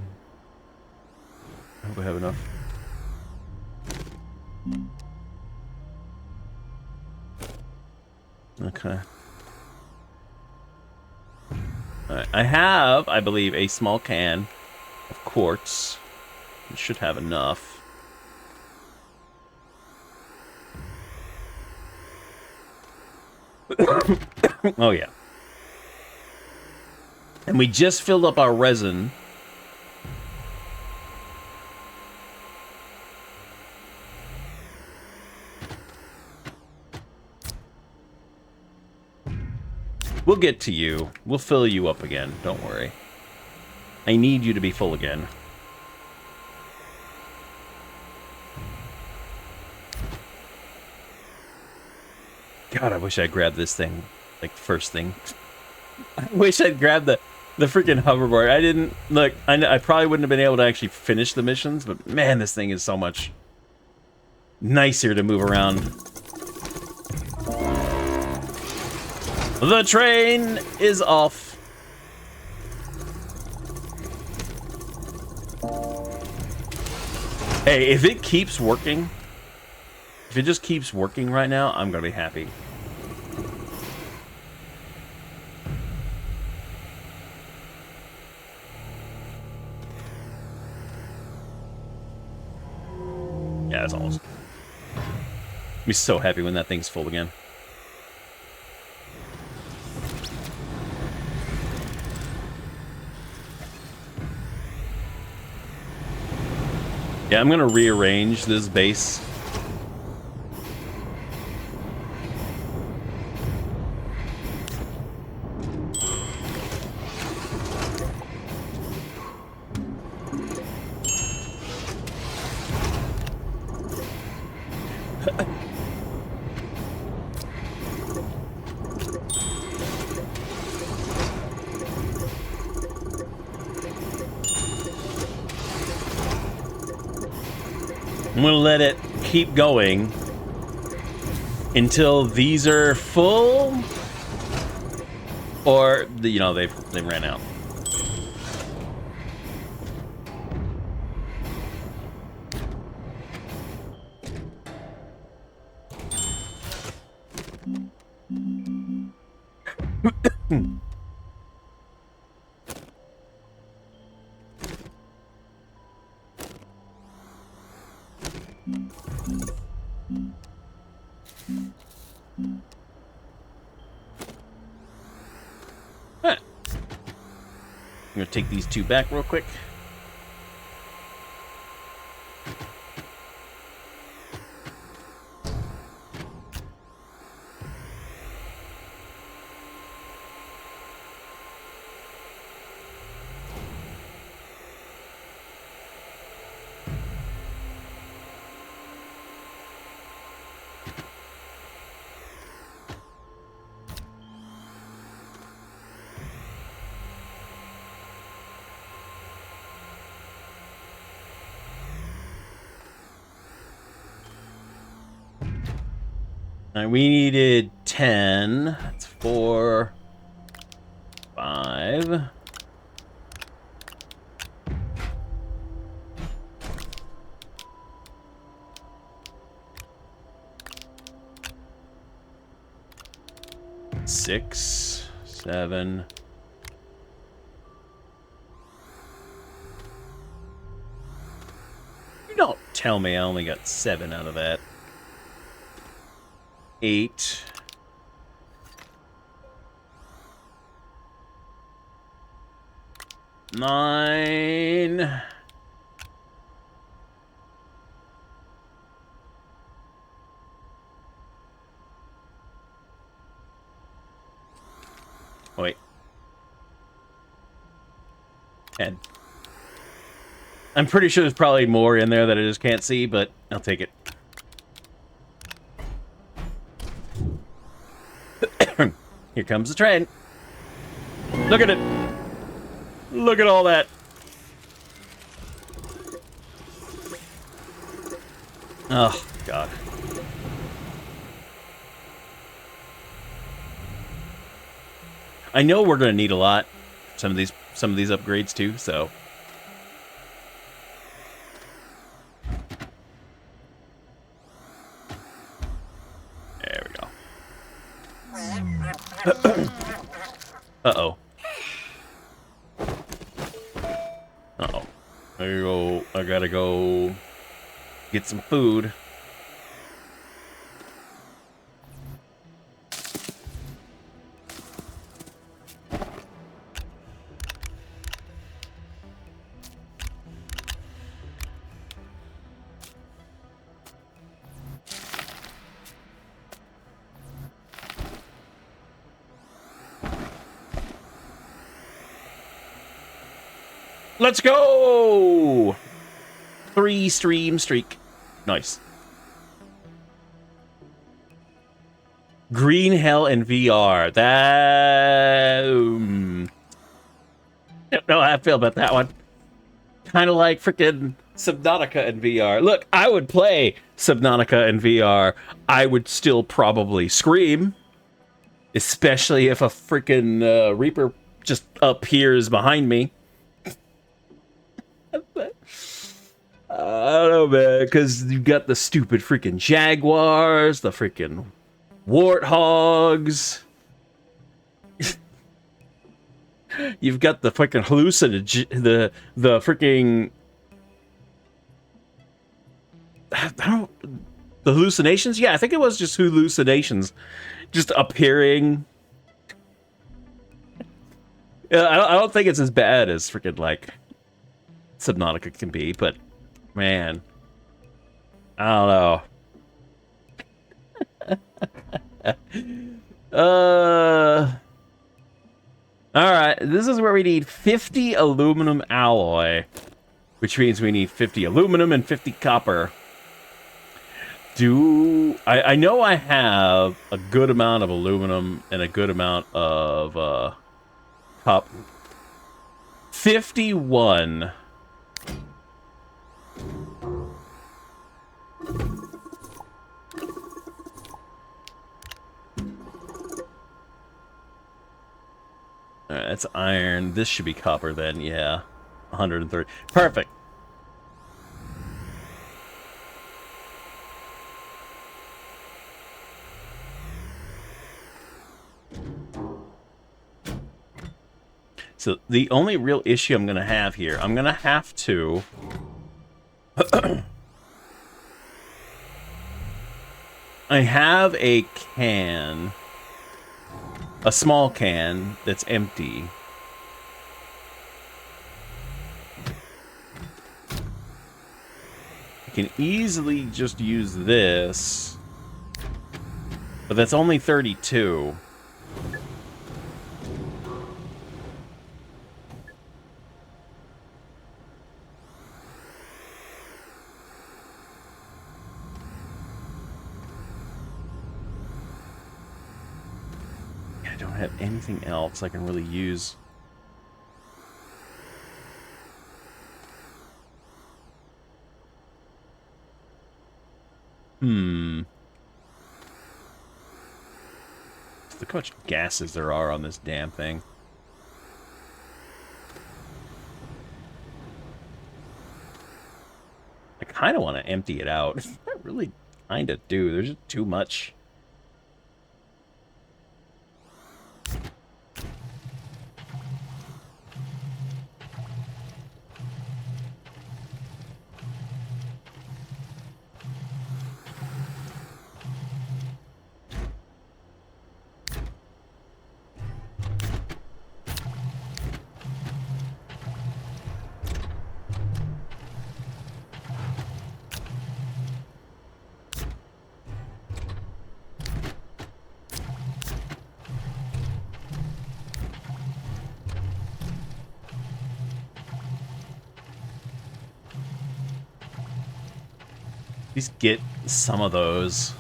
S1: I hope I have enough. Okay. Alright, I have, I believe, a small can of quartz. It should have enough. Oh, yeah. And we just filled up our resin. We'll get to you. We'll fill you up again. Don't worry. I need you to be full again. God, I wish I grabbed this thing. Like, first thing. I wish I'd grabbed the freaking hoverboard. I didn't... Look, I probably wouldn't have been able to actually finish the missions, but man, this thing is so much nicer to move around. The train is off. Hey, if it keeps working, if it just keeps working right now, I'm gonna be happy. Yeah, that's awesome. I'll be so happy when that thing's full again. Yeah, I'm gonna rearrange this base. I'm gonna let it keep going until these are full, or you know they ran out. I'm gonna take these two back real quick. Alright, we needed 10. That's 4, 5. 6, 7. You don't tell me I only got 7 out of that. 8. 9. Wait. 10. I'm pretty sure there's probably more in there that I just can't see, but I'll take it. Here comes the train. Look at it. Look at all that. Oh, God. I know we're going to need a lot. Some of these upgrades too, so. There we go. Uh-oh. Uh-oh. There you go. I gotta go get some food. Let's go! 3 stream streak. Nice. Green Hell in VR. That... don't know how I feel about that one. Kind of like freaking Subnautica in VR. Look, I would play Subnautica in VR. I would still probably scream. Especially if a freaking Reaper just appears behind me. I don't know, man, because you've got the stupid freaking jaguars, the freaking warthogs. You've got the freaking the freaking the hallucinations. Yeah, I think it was just hallucinations, just appearing. I don't think it's as bad as freaking like Subnautica can be, but man, I don't know. Alright, this is where we need 50 aluminum alloy, which means we need 50 aluminum and 50 copper. I know I have a good amount of aluminum and a good amount of copper. 51. Alright, that's iron. This should be copper then, yeah. 130. Perfect. So the only real issue I'm going to have here, I'm going to have to... I have a can... a small can that's empty. I can easily just use this, but that's only 32. I don't have anything else I can really use. Look how much gases there are on this damn thing. I kind of want to empty it out. I really kind of do. There's just too much. least get some of those.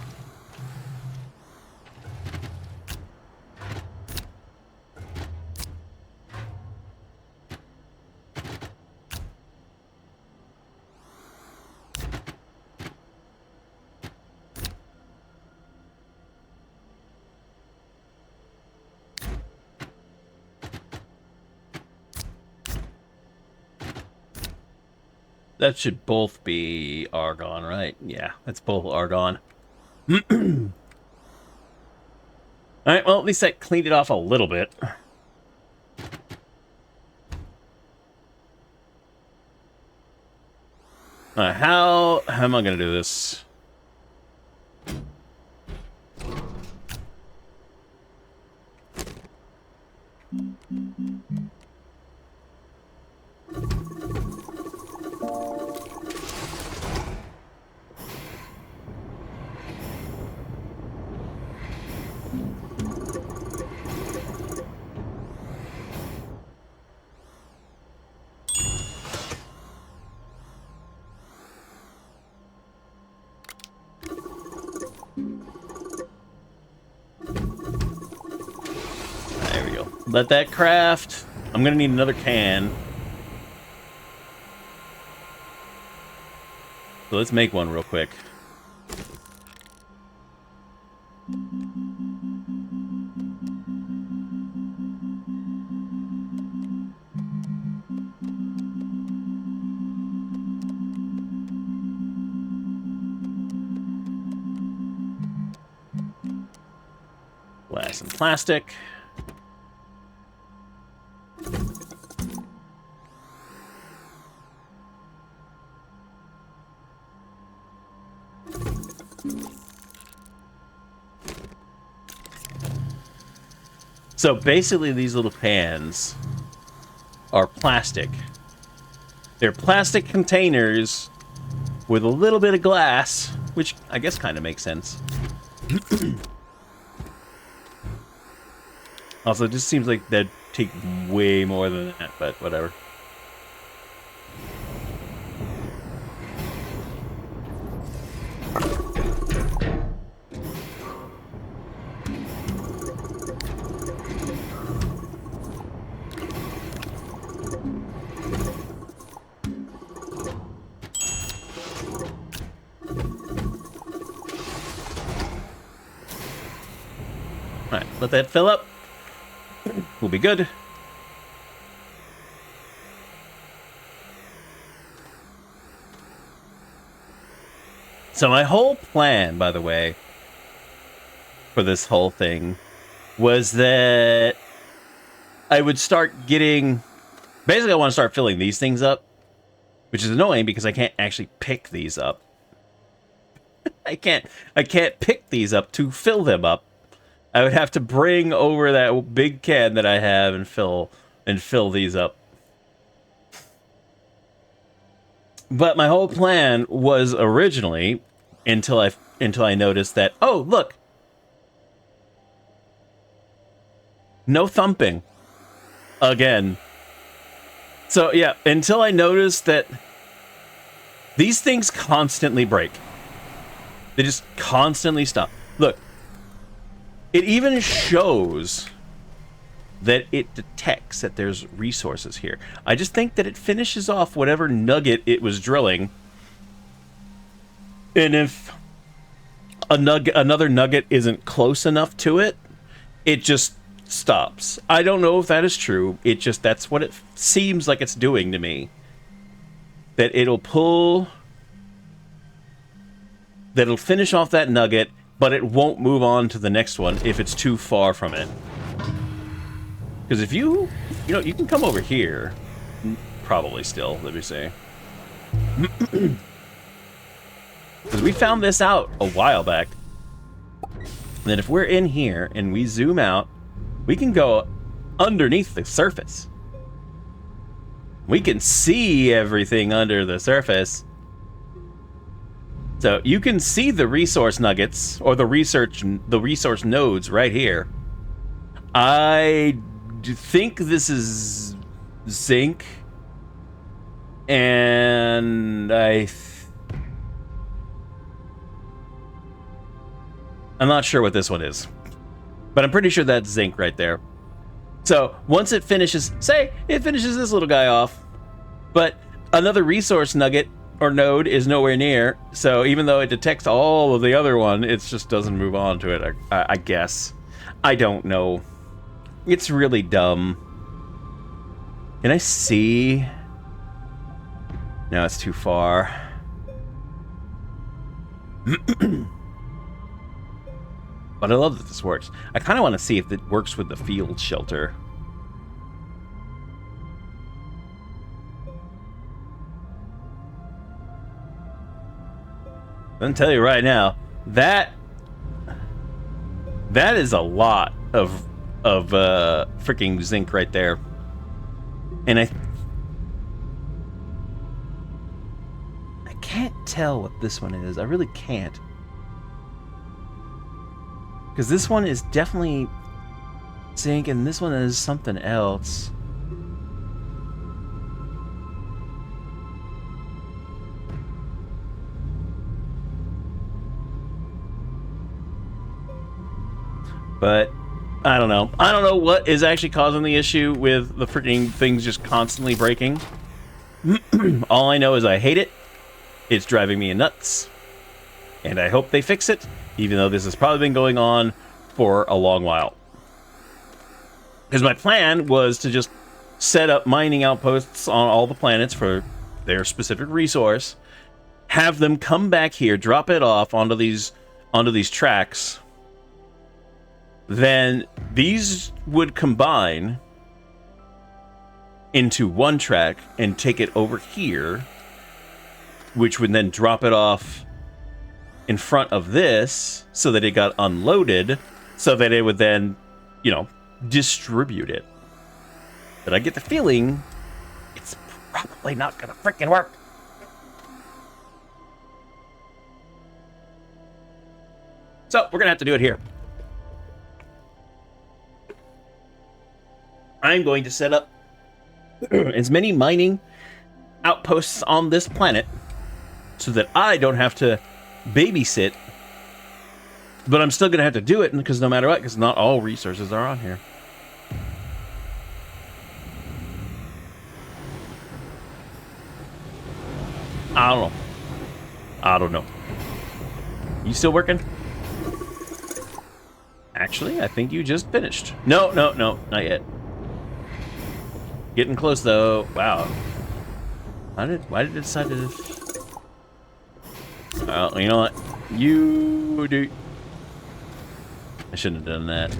S1: That should both be argon, right? Yeah, that's both argon. Alright, well, at least that cleaned it off a little bit. How am I going to do this? There we go. Let that craft. I'm going to need another can. So let's make one real quick. Glass and plastic. So basically these little pans are plastic. They're plastic containers with a little bit of glass, which I guess kind of makes sense. Also, it just seems like that'd take way more than that, but whatever. Alright, let that fill up. We'll be good. So my whole plan, by the way, for this whole thing was that I would start getting... Basically, I want to start filling these things up, which is annoying because I can't actually pick these up. I can't pick these up to fill them up. I would have to bring over that big can that I have and fill these up. But my whole plan was originally, until I noticed that, oh, look. No thumping. Again. So, yeah, until I noticed that these things constantly break. They just constantly stop. Look. It even shows that it detects that there's resources here. I just think that it finishes off whatever nugget it was drilling. And if another nugget isn't close enough to it, it just stops. I don't know if that is true. That's what it seems like it's doing to me. That it'll finish off that nugget, but it won't move on to the next one if it's too far from it. Because if you can come over here. Probably still, let me see. Because we found this out a while back. That if we're in here and we zoom out, we can go underneath the surface. We can see everything under the surface. So you can see the resource nuggets or the resource nodes right here. I think this is zinc, and I'm not sure what this one is, but I'm pretty sure that's zinc right there. So once it finishes, say it finishes this little guy off, but another resource nugget or node is nowhere near. So even though it detects all of the other one, it just doesn't move on to it, I guess. I don't know. It's really dumb. Can I see? No, it's too far. But I love that this works. I kind of want to see if it works with the field shelter. I'm gonna tell you right now, that is a lot of freaking zinc right there. And I can't tell what this one is. I really can't. Because this one is definitely zinc, and this one is something else. But I don't know. I don't know what is actually causing the issue with the freaking things just constantly breaking. All I know is I hate it. It's driving me nuts. And I hope they fix it, even though this has probably been going on for a long while. Because my plan was to just set up mining outposts on all the planets for their specific resource, have them come back here, drop it off onto these tracks. Then these would combine into one track and take it over here, which would then drop it off in front of this so that it got unloaded, so that it would then, you know, distribute it. But I get the feeling it's probably not gonna freaking work. So we're gonna have to do it here. I'm going to set up as many mining outposts on this planet so that I don't have to babysit, but I'm still going to have to do it because no matter what, because not all resources are on here. I don't know. You still working? Actually, I think you just finished. No, not yet. Getting close though. Wow. Why did it decide to? Well, you know what? You do. I shouldn't have done that.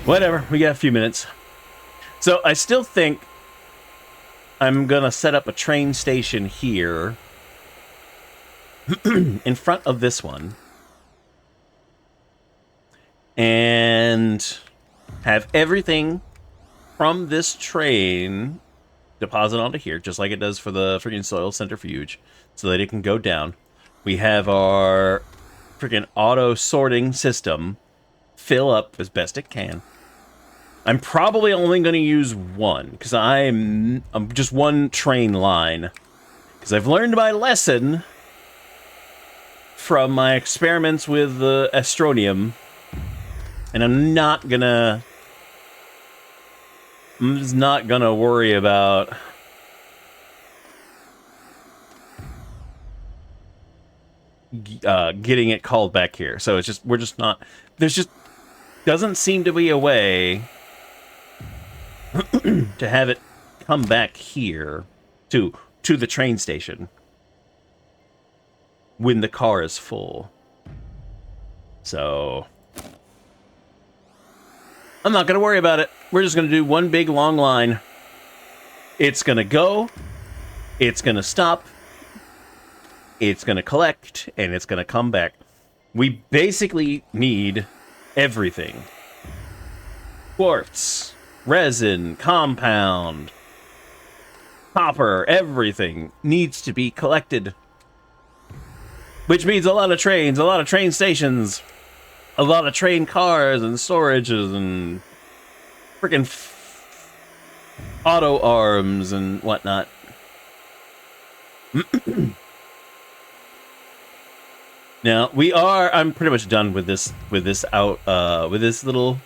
S1: Whatever. We got a few minutes. So I still think I'm gonna set up a train station here in front of this one and have everything from this train deposit onto here, just like it does for the freaking soil centrifuge, so that it can go down. We have our freaking auto sorting system fill up as best it can. I'm probably only going to use one, because I'm just one train line. Because I've learned my lesson from my experiments with the Astroneer, and I'm just not gonna worry about getting it called back here. So it's just, we're just not, there's just doesn't seem to be a way to have it come back here to the train station when the car is full. So I'm not going to worry about it. We're just going to do one big long line. It's going to go, it's going to stop, it's going to collect, and it's going to come back. We basically need everything. Quartz, resin, compound, copper, everything needs to be collected. Which means a lot of trains, a lot of train stations, a lot of train cars and storages and freaking auto arms and whatnot. Now I'm pretty much done with this with this little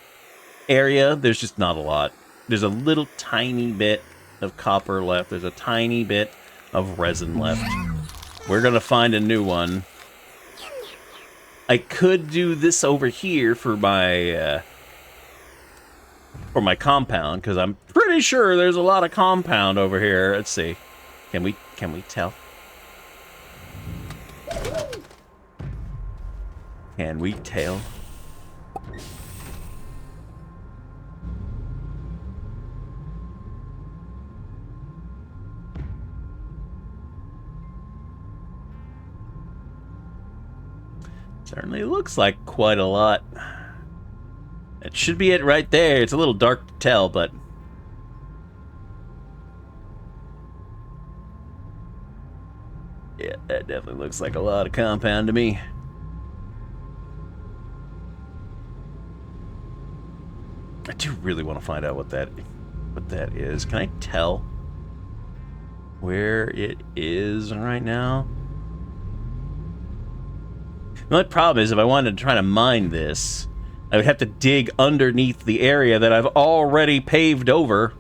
S1: area. There's just not a lot. There's a little tiny bit of copper left. There's a tiny bit of resin left. We're gonna find a new one. I could do this over here for my compound, because I'm pretty sure there's a lot of compound over here. Let's see. Can we tell? Can we tell? Certainly looks like quite a lot. It should be it right there. It's a little dark to tell, but... yeah, that definitely looks like a lot of compound to me. I do really want to find out what that is. Can I tell where it is right now? The only problem is if I wanted to try to mine this, I would have to dig underneath the area that I've already paved over.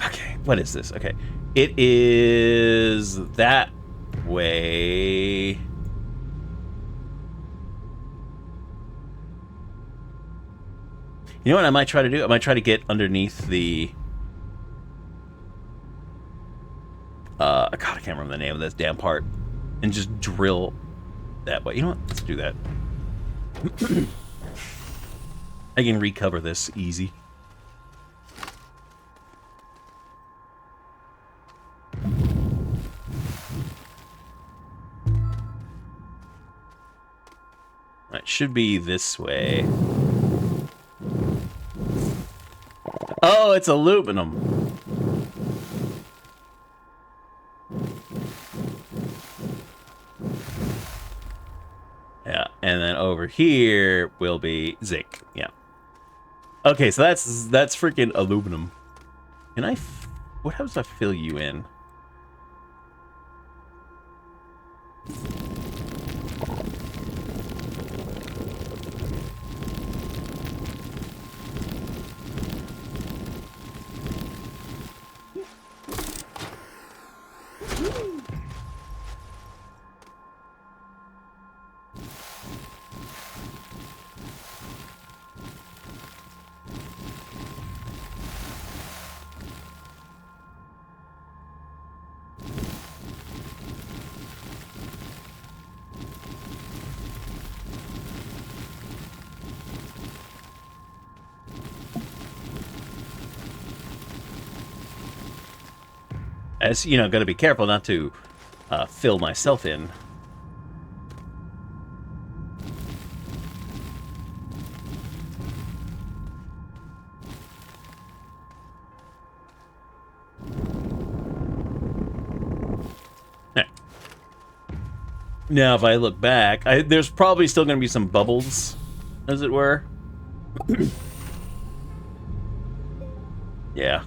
S1: Okay, what is this? Okay, it is that way. You know what I might try to do? I might try to get underneath the... God, I can't remember the name of this damn part. And just drill that way. You know what? Let's do that. I can recover this easy. It should be this way. Oh, it's aluminum. Yeah, and then over here will be zinc. Yeah. Okay, so that's freaking aluminum. Can I? What happens if I fill you in? As you know, got to be careful not to fill myself in. Now, if I look back, there's probably still going to be some bubbles, as it were. Yeah.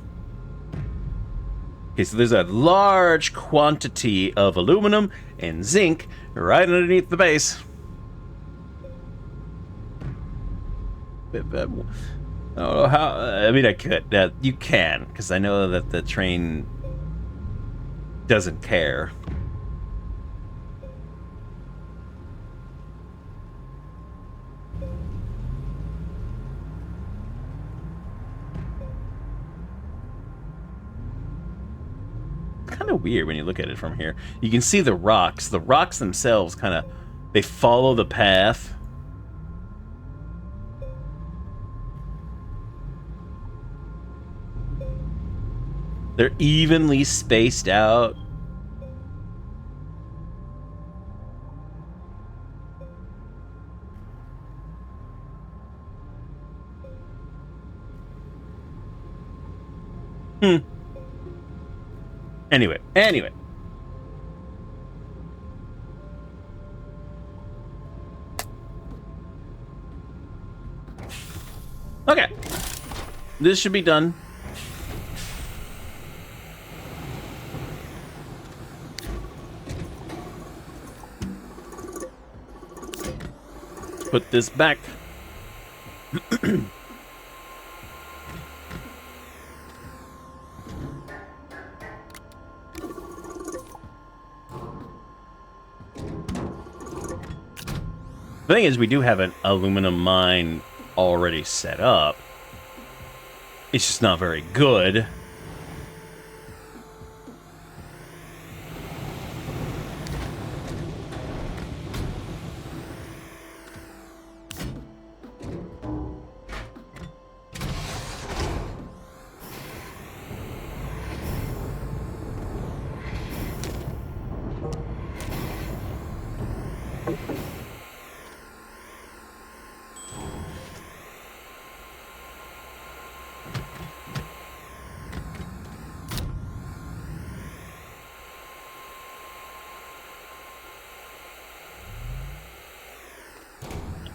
S1: Okay, so there's a large quantity of aluminum and zinc right underneath the base. I don't know how... I mean, I could. You can, because I know that the train doesn't care. Kind of weird when you look at it from here. You can see the rocks. The rocks themselves kind of, they follow the path. They're evenly spaced out. Anyway. this should be done. Put this back. The thing is, we do have an aluminum mine already set up. It's just not very good.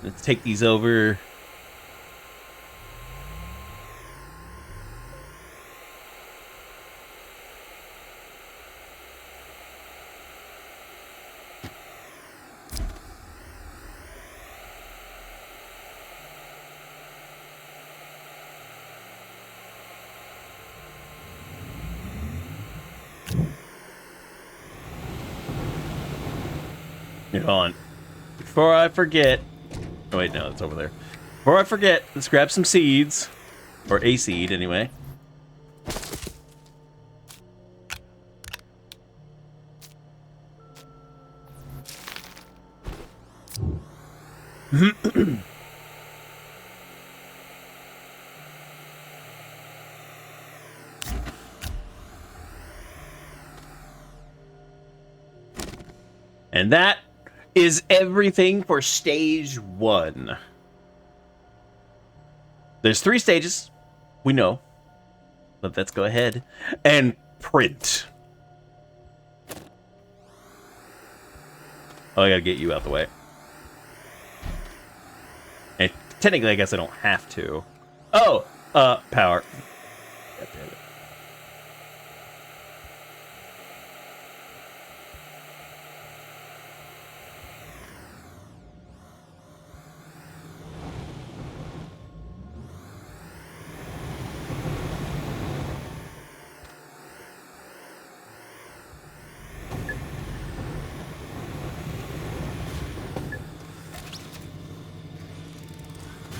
S1: Let's take these over. Hold on. Before I forget. Oh, wait, no, it's over there. Before I forget, let's grab some seeds. Or a seed, anyway. And that is everything for stage 1. There's 3 stages, we know, but let's go ahead and print. Oh, I gotta get you out the way. And technically, I guess I don't have to. Oh, power. God damn it.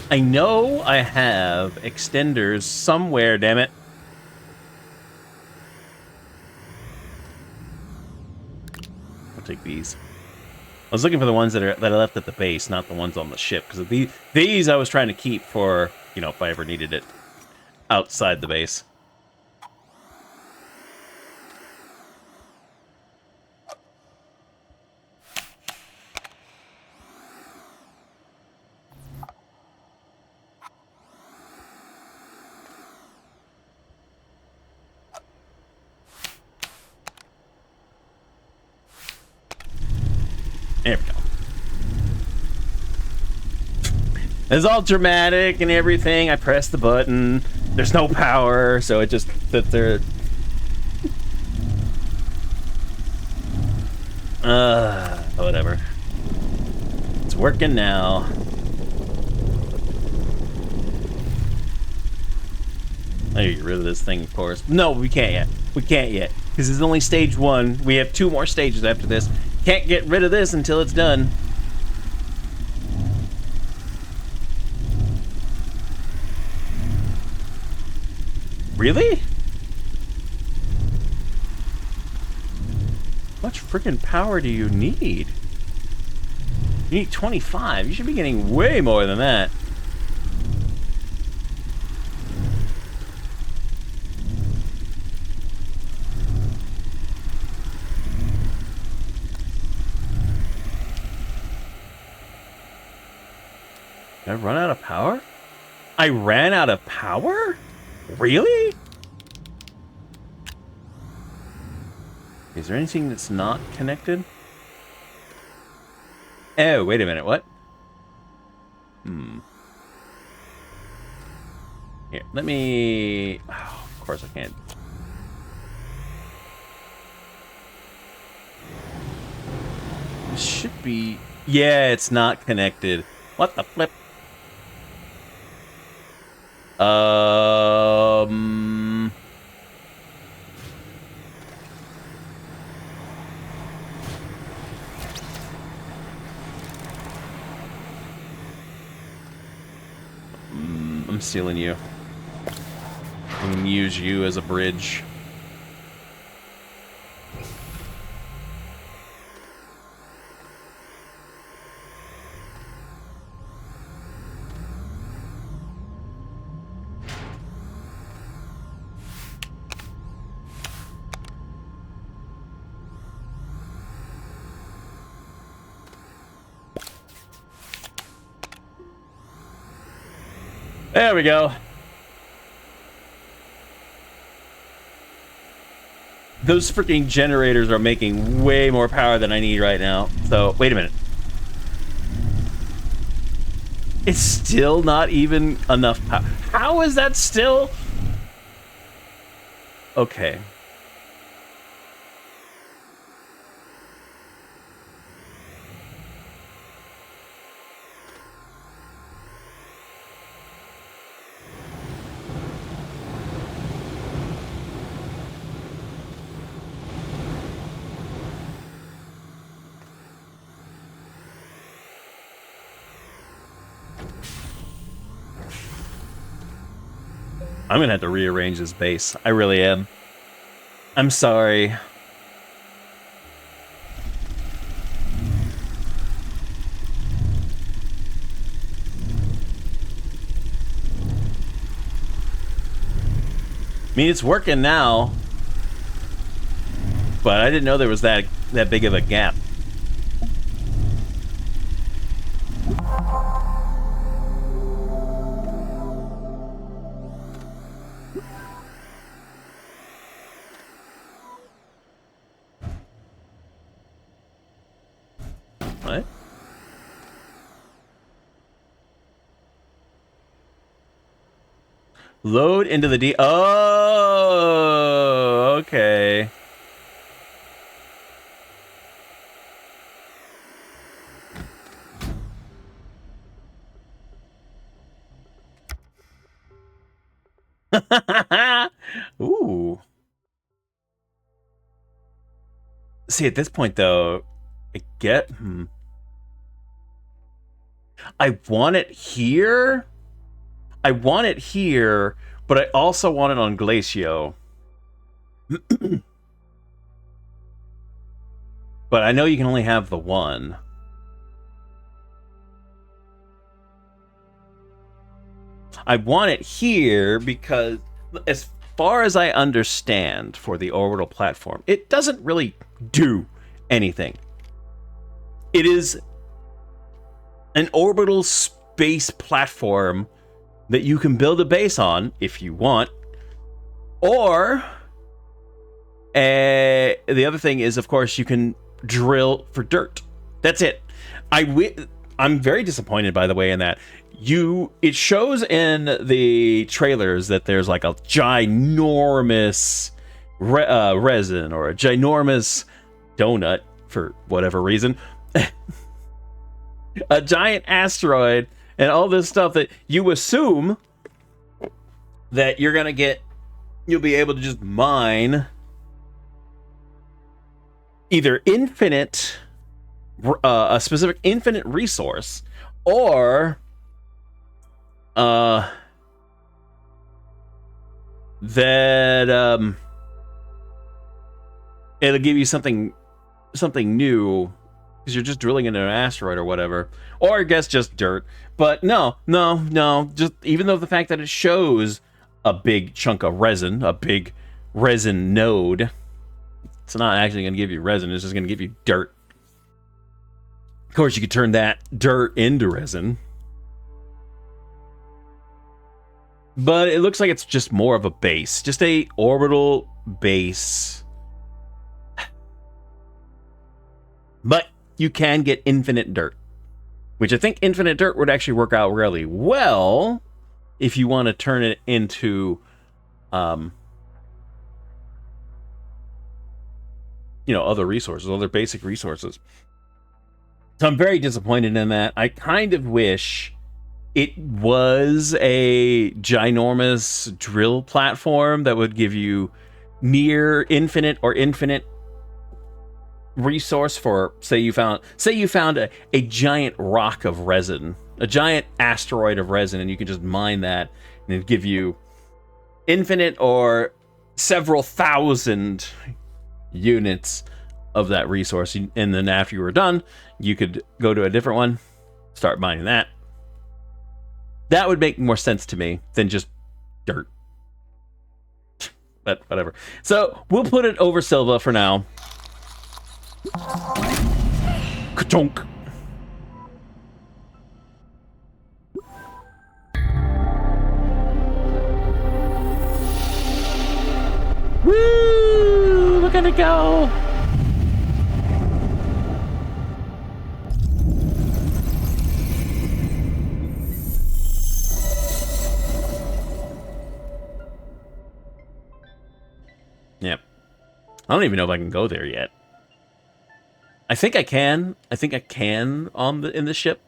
S1: I know I have extenders somewhere, damn it. I'll take these. I was looking for the ones that I left at the base, not the ones on the ship, because these I was trying to keep for, you know, if I ever needed it outside the base. There we go. It's all dramatic and everything. I press the button. There's no power, so it just sits there. Whatever. It's working now. I need to get rid of this thing, of course. No, we can't yet. We can't yet. Because it's only stage 1. We have 2 more stages after this. Can't get rid of this until it's done. Really? How much freaking power do you need? You need 25. You should be getting way more than that. Did I run out of power? I ran out of power? Really? Is there anything that's not connected? Oh, wait a minute, what? Here, Let me... Oh, of course I can't. It should be... Yeah, it's not connected. What the flip? I'm stealing you. I can use you as a bridge. There we go. Those freaking generators are making way more power than I need right now. So, wait a minute. It's still not even enough power. How is that still? Okay. I'm gonna have to rearrange this base. I really am. I'm sorry. I mean, it's working now, but I didn't know there was that big of a gap. What? Load into the D. Oh, okay. Ooh. See, at this point, though, I want it here. I want it here, but I also want it on Glacio. But I know you can only have the one. I want it here because, as far as I understand for the orbital platform, it doesn't really do anything. It is an orbital space platform that you can build a base on if you want. Or the other thing is, of course, you can drill for dirt. That's it. I'm very disappointed, by the way, in that. It shows in the trailers that there's like a ginormous resin or a ginormous donut for whatever reason. A giant asteroid and all this stuff that you assume that you're gonna get. You'll be able to just mine either infinite, a specific infinite resource, or that it'll give you something new because you're just drilling into an asteroid or whatever, or I guess just dirt. But no, just even though the fact that it shows a big chunk of resin, a big resin node, it's not actually going to give you resin, it's just going to give you dirt. Of course, you could turn that dirt into resin. But it looks like it's just more of a base. Just a orbital base. But you can get infinite dirt. Which I think infinite dirt would actually work out really well if you want to turn it into, you know, other resources, other basic resources. So I'm very disappointed in that. I kind of wish it was a ginormous drill platform that would give you near infinite or infinite resource for, say you found a giant rock of resin, a giant asteroid of resin, and you can just mine that and it'd give you infinite or several thousand units of that resource, and then after you were done you could go to a different one, start mining that. That would make more sense to me than just dirt. But whatever. So we'll put it over Silva for now. Ka-chonk. Woo! Look at it go! Yep. I don't even know if I can go there yet. I think I can. I think I can in the ship.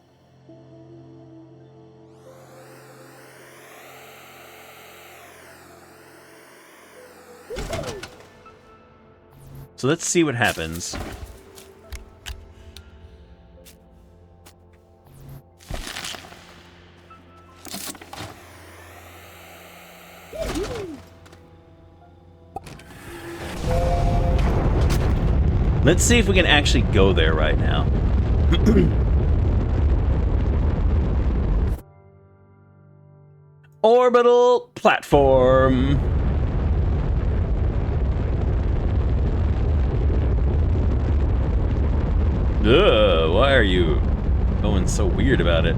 S1: So let's see what happens. Let's see if we can actually go there right now. Orbital platform. Ugh, why are you going so weird about it?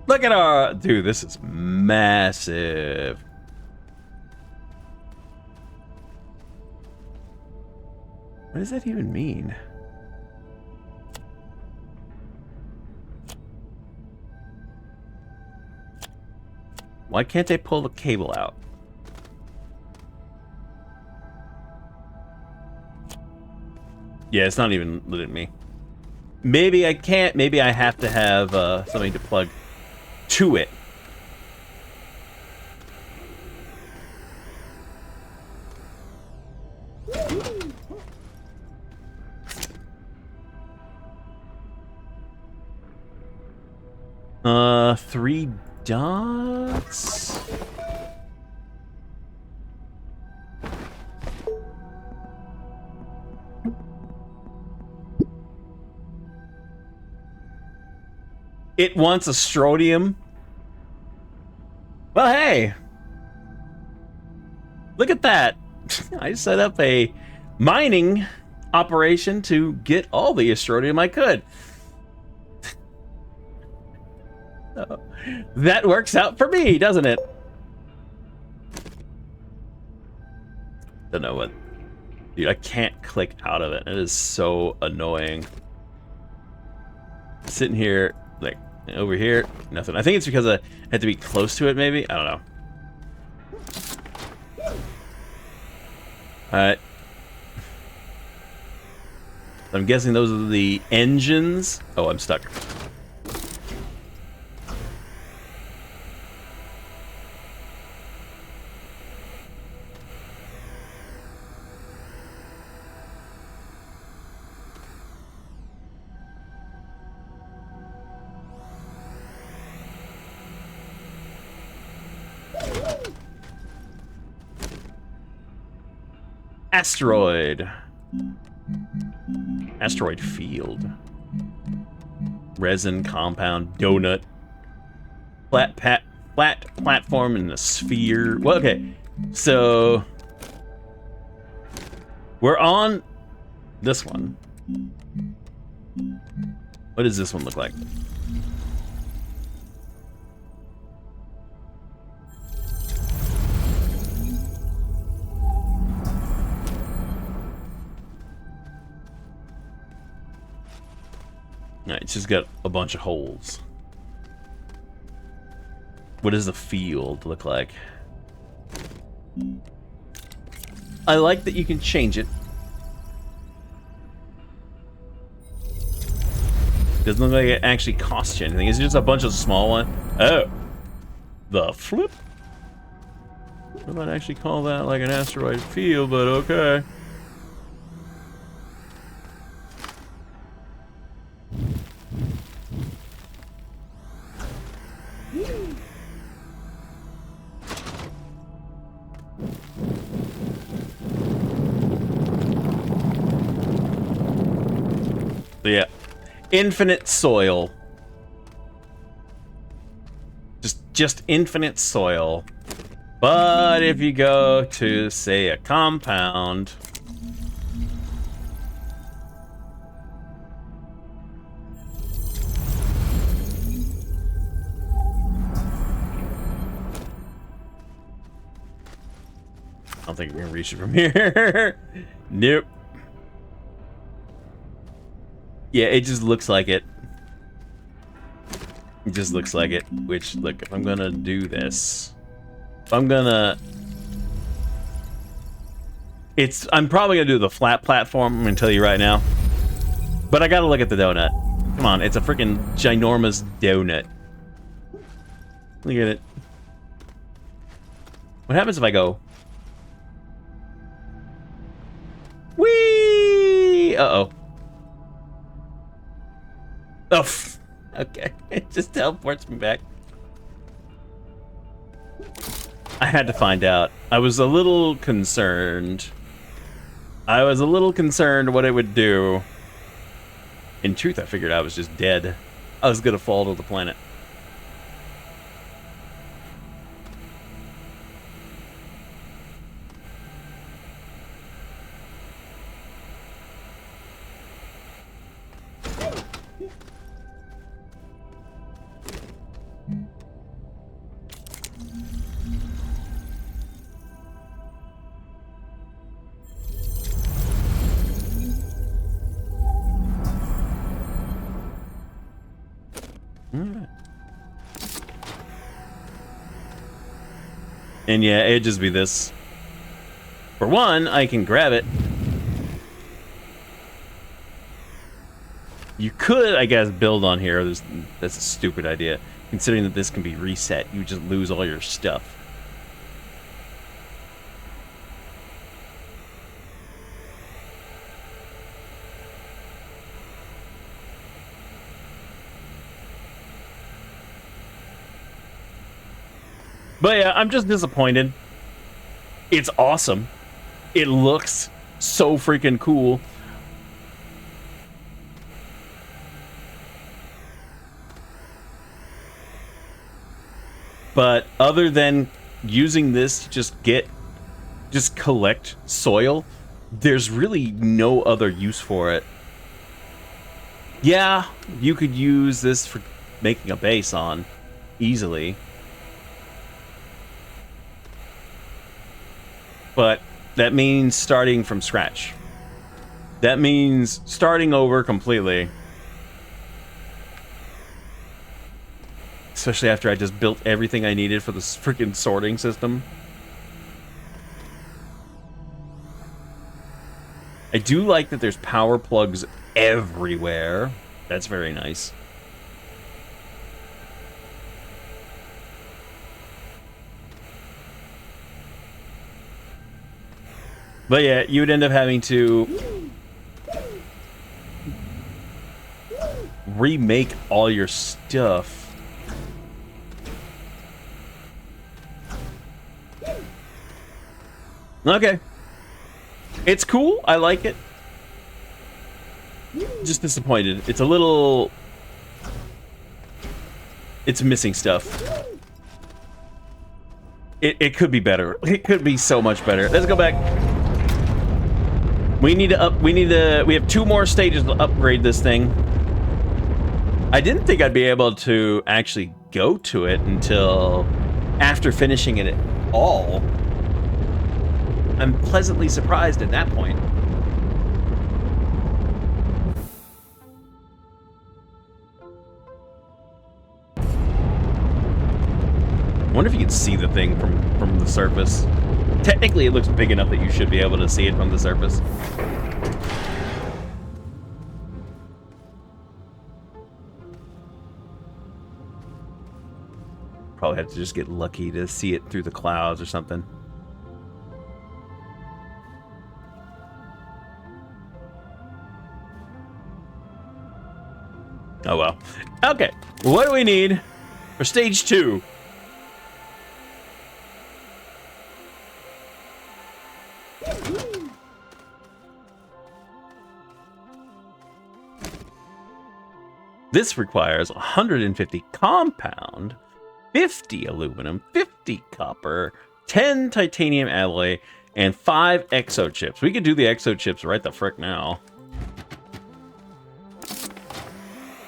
S1: Look at our... Dude, this is massive. What does that even mean? Why can't they pull the cable out? Yeah, it's not even letting me. Maybe I can't. Maybe I have to have something to plug to it. Three dots? It wants Astroneer. Well, hey. Look at that. I set up a mining operation to get all the Astroneer I could. That works out for me, doesn't it? Don't know what... Dude, I can't click out of it. It is so annoying. Sitting here, like, over here, nothing. I think it's because I had to be close to it, maybe? I don't know. Alright. I'm guessing those are the engines. Oh, I'm stuck. Asteroid. Asteroid field. Resin compound. Donut. Flat platform in the sphere. Well, okay. So we're on this one. What does this one look like? Alright, it's just got a bunch of holes. What does the field look like? I like that you can change it. Doesn't look like it actually costs you anything. It's just a bunch of small ones. Oh. The flip? I might actually call that like an asteroid field, but okay. So yeah, infinite soil. Just infinite soil. But if you go to, say, a compound, I don't think we're gonna reach it from here. Nope. Yeah, it just looks like it. It just looks like it. Which, look, if I'm gonna do this, if I'm gonna, I'm probably gonna do the flat platform. I'm gonna tell you right now. But I gotta look at the donut. Come on, it's a freaking ginormous donut. Look at it. What happens if I go? Whee! Uh-oh. Oh, okay. It just teleports me back. I had to find out. I was a little concerned. I was a little concerned what it would do. In truth, I figured I was just dead. I was gonna fall to the planet. And yeah, it'd just be this. For one, I can grab it. You could, I guess, build on here. That's a stupid idea. Considering that this can be reset, you just lose all your stuff. But yeah, I'm just disappointed. It's awesome. It looks so freaking cool. But other than using this to just collect soil, there's really no other use for it. Yeah, you could use this for making a base on easily. But that means starting from scratch. That means starting over completely. Especially after I just built everything I needed for this freaking sorting system. I do like that there's power plugs everywhere. That's very nice. But yeah, you would end up having to remake all your stuff. Okay. It's cool. I like it. Just disappointed. It's a little... It's missing stuff. It could be better. It could be so much better. Let's go back. We have 2 more stages to upgrade this thing. I didn't think I'd be able to actually go to it until after finishing it all. I'm pleasantly surprised at that point. I wonder if you can see the thing from the surface. Technically, it looks big enough that you should be able to see it from the surface. Probably have to just get lucky to see it through the clouds or something. Oh well. Okay, what do we need for stage 2? This requires 150 compound, 50 aluminum, 50 copper, 10 titanium alloy, and 5 exo chips. We could do the exo chips right the frick now.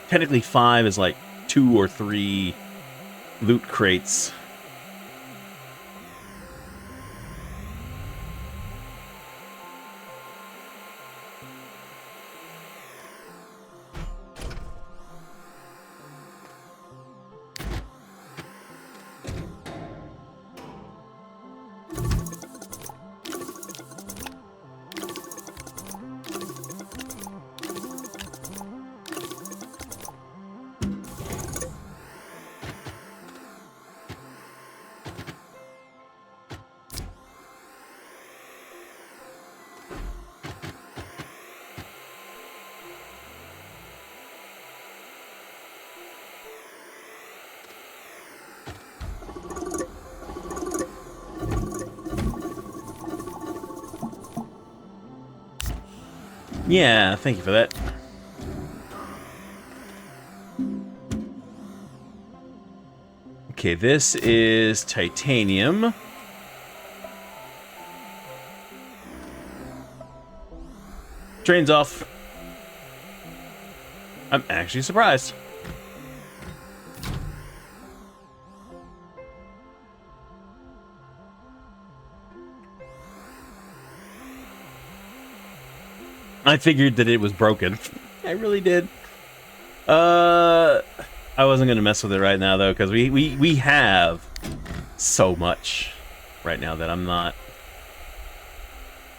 S1: Technically 5 is like 2 or 3 loot crates. Yeah, thank you for that. Okay, this is titanium. Train's off. I'm actually surprised. I figured that it was broken. I really did. I wasn't gonna mess with it right now though, because we have so much right now that I'm not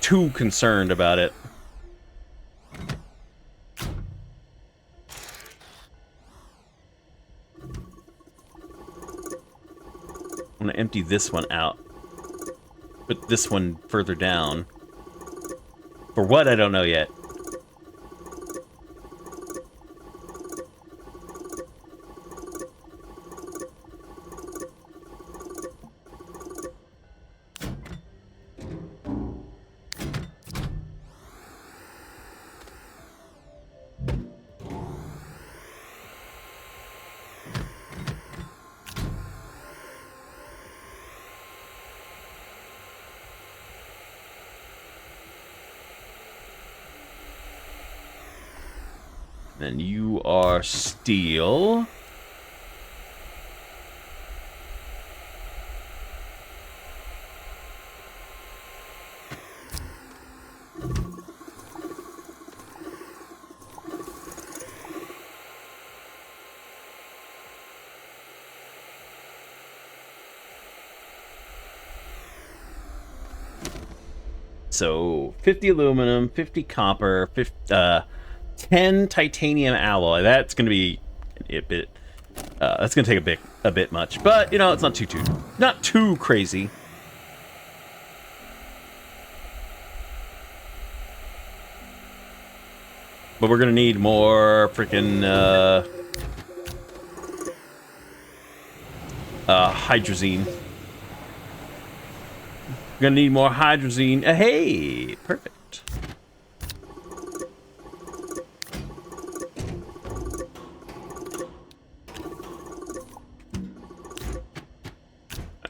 S1: too concerned about it. I'm gonna empty this one out. Put this one further down. For what, I don't know yet. Then you are steel. So 50 aluminum, 50 copper, 10 titanium alloy. That's going to be a bit. That's going to take a bit much, but you know it's not too crazy. But we're going to need more freaking hydrazine. We're going to need more hydrazine. Hey, perfect.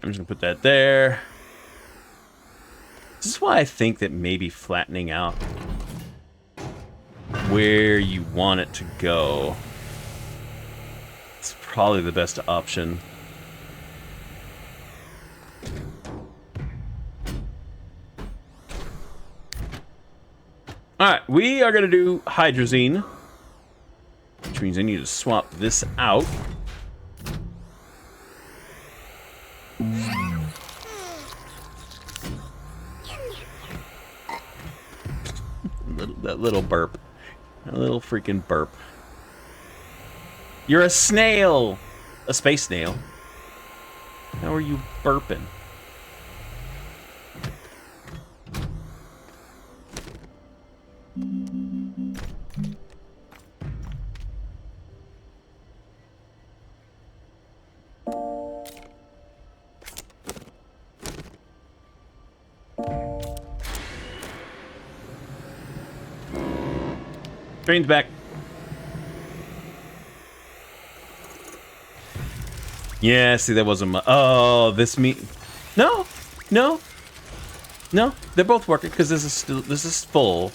S1: I'm just gonna put that there. This is why I think that maybe flattening out where you want it to go probably the best option. Alright, we are going to do hydrazine, which means I need to swap this out. That little burp. A little freaking burp. You're a snail! A space snail. How are you burping? Train's back. Yeah, see, that wasn't my... Oh, this No, no, no. They're both working because this is full.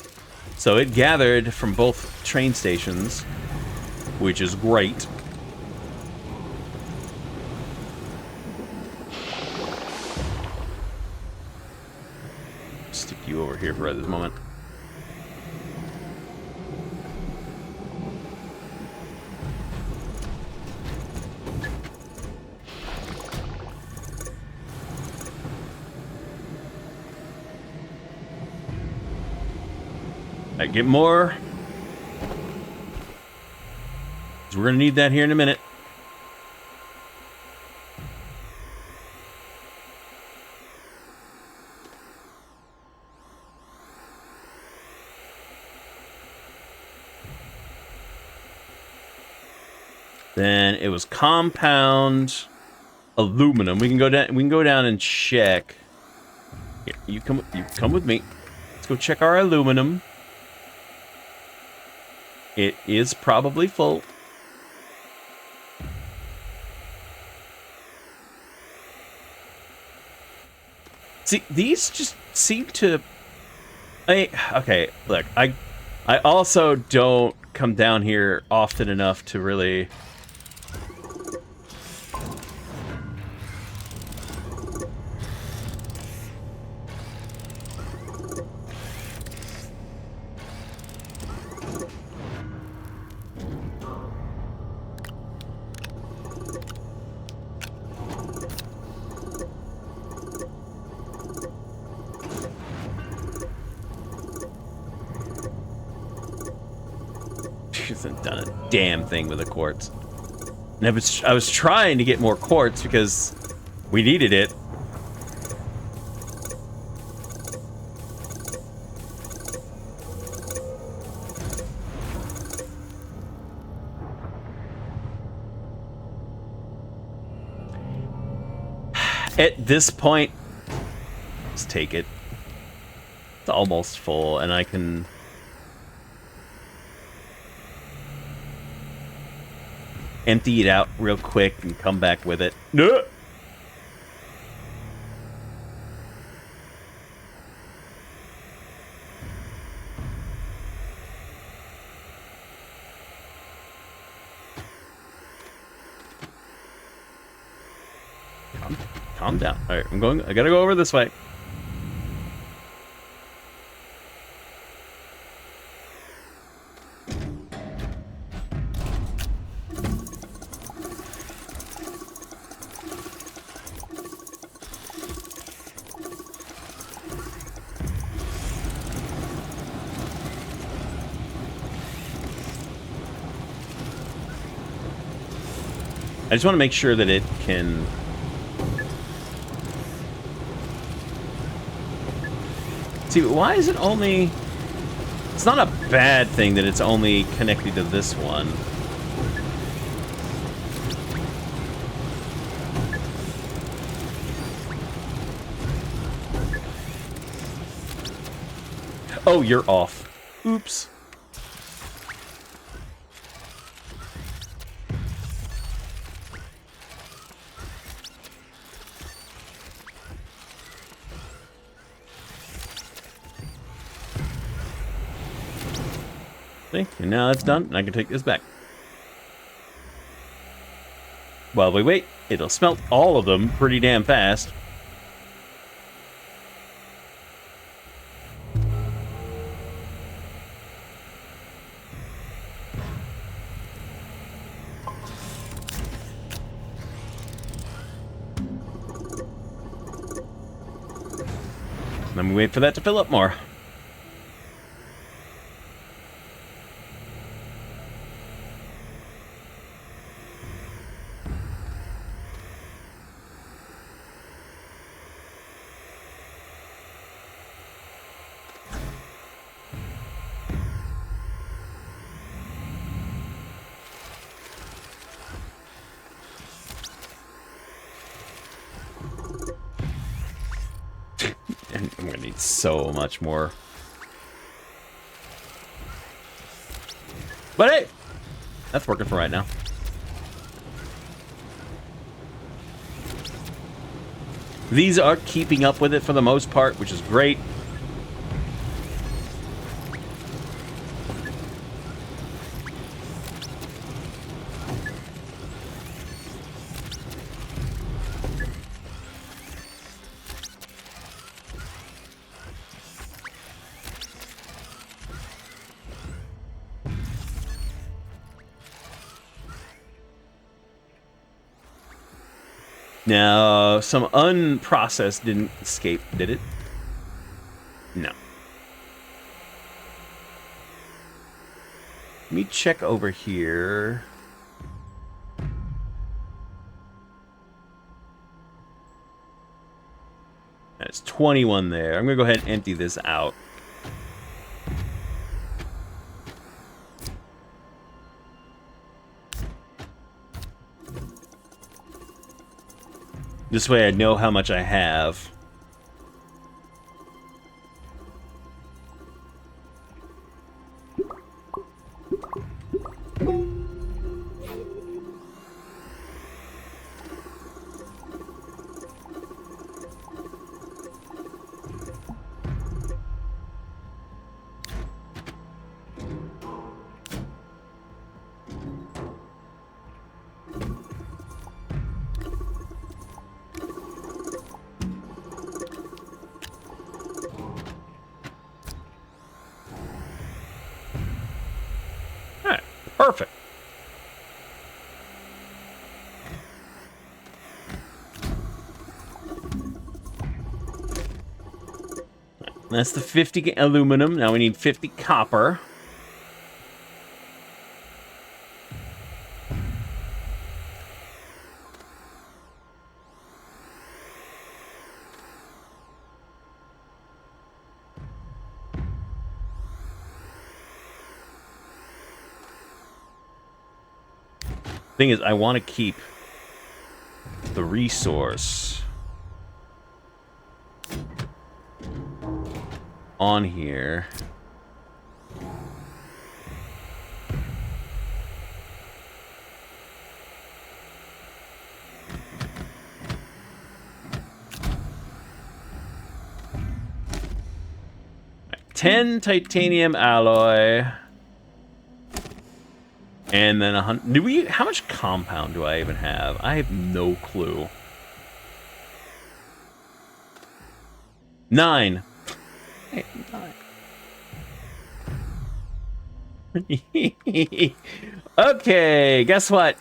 S1: So it gathered from both train stations, which is great. Stick you over here for this moment. I get more. We're gonna need that here in a minute. Then it was compound aluminum. We can go down. We can go down and check. Here, you come with me. Let's go check our aluminum. It is probably full. See, these just seem to... okay, look, I also don't come down here often enough to really... Hasn't done a damn thing with the quartz. And I was trying to get more quartz because we needed it. At this point, let's take it. It's almost full, and I can... empty it out real quick and come back with it. No. Calm down. All right, I gotta go over this way. I just want to make sure that it can... See, why is it only... It's not a bad thing that it's only connected to this one. Oh, you're off. Oops. See? And now that's done, and I can take this back. While we wait, it'll smelt all of them pretty damn fast. Then we wait for that to fill up more. And I'm gonna need so much more. But hey, that's working for right now. These are keeping up with it for the most part, which is great. Now, some unprocessed didn't escape, did it? No. Let me check over here. That's 21 there. I'm going to go ahead and empty this out. This way I know how much I have. Perfect. That's the 50 aluminum. Now we need 50 copper. Thing is, I want to keep the resource on here. Right, 10 titanium alloy. And then 100. Do we? How much compound do I even have? I have no clue. 9. Hey, 9. Okay, guess what?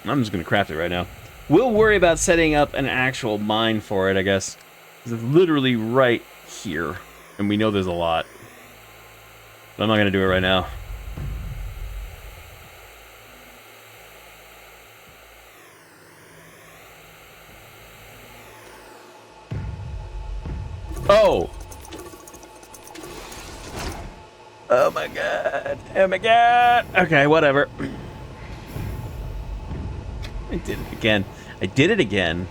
S1: I'm just gonna craft it right now. We'll worry about setting up an actual mine for it, I guess. It's literally right here. And we know there's a lot. But I'm not going to do it right now. Oh! Oh my god. Oh my god. Okay, whatever. I did it again. I did it again.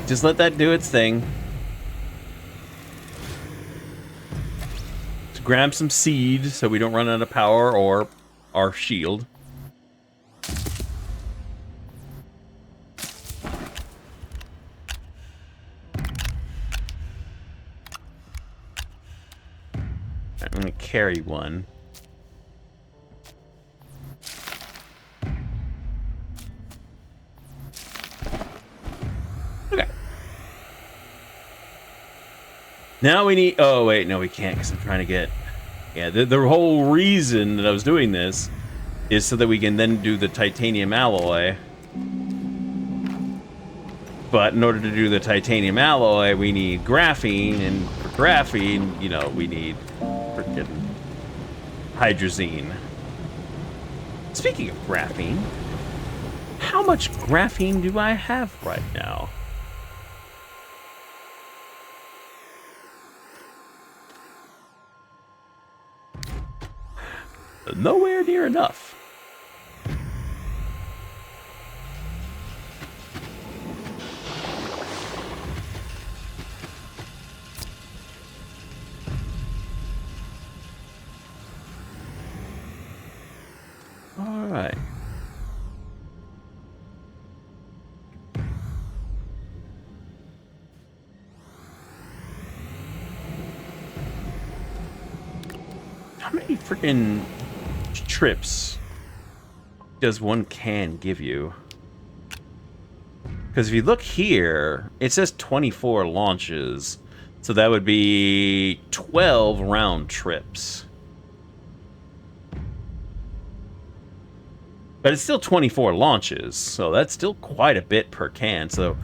S1: just let that do its thing. Let's grab some seed so we don't run out of power or our shield. I'm gonna carry one. Okay. Now we need... Oh, wait. No, we can't because I'm trying to get... Yeah, the whole reason that I was doing this is so that we can then do the titanium alloy. But in order to do the titanium alloy, we need graphene, and for graphene, you know, we need freaking hydrazine. Speaking of graphene, how much graphene do I have right now? Nowhere near enough. All right. How many freaking trips does one can give you? Because if you look here, it says 24 launches. So that would be 12 round trips. But it's still 24 launches, so that's still quite a bit per can. So,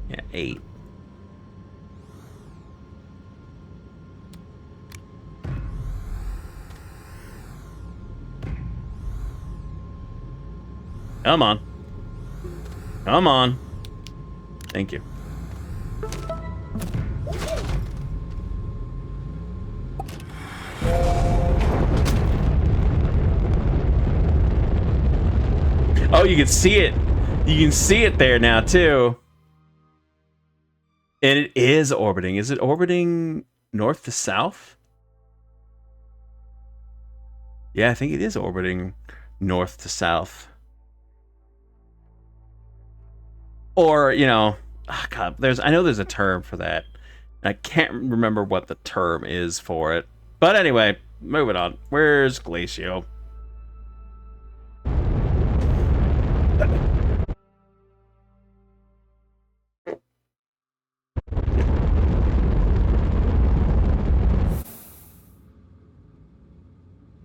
S1: yeah, 8. Come on. Come on. Thank you. Oh, you can see it. You can see it there now, too. And it is orbiting. Is it orbiting north to south? Yeah, I think it is orbiting north to south. Or, you know, oh God, I know there's a term for that. I can't remember what the term is for it. But anyway, moving on. Where's Glacio?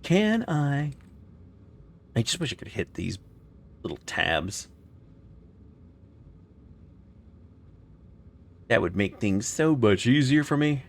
S1: Can I just wish I could hit these little tabs. That would make things so much easier for me.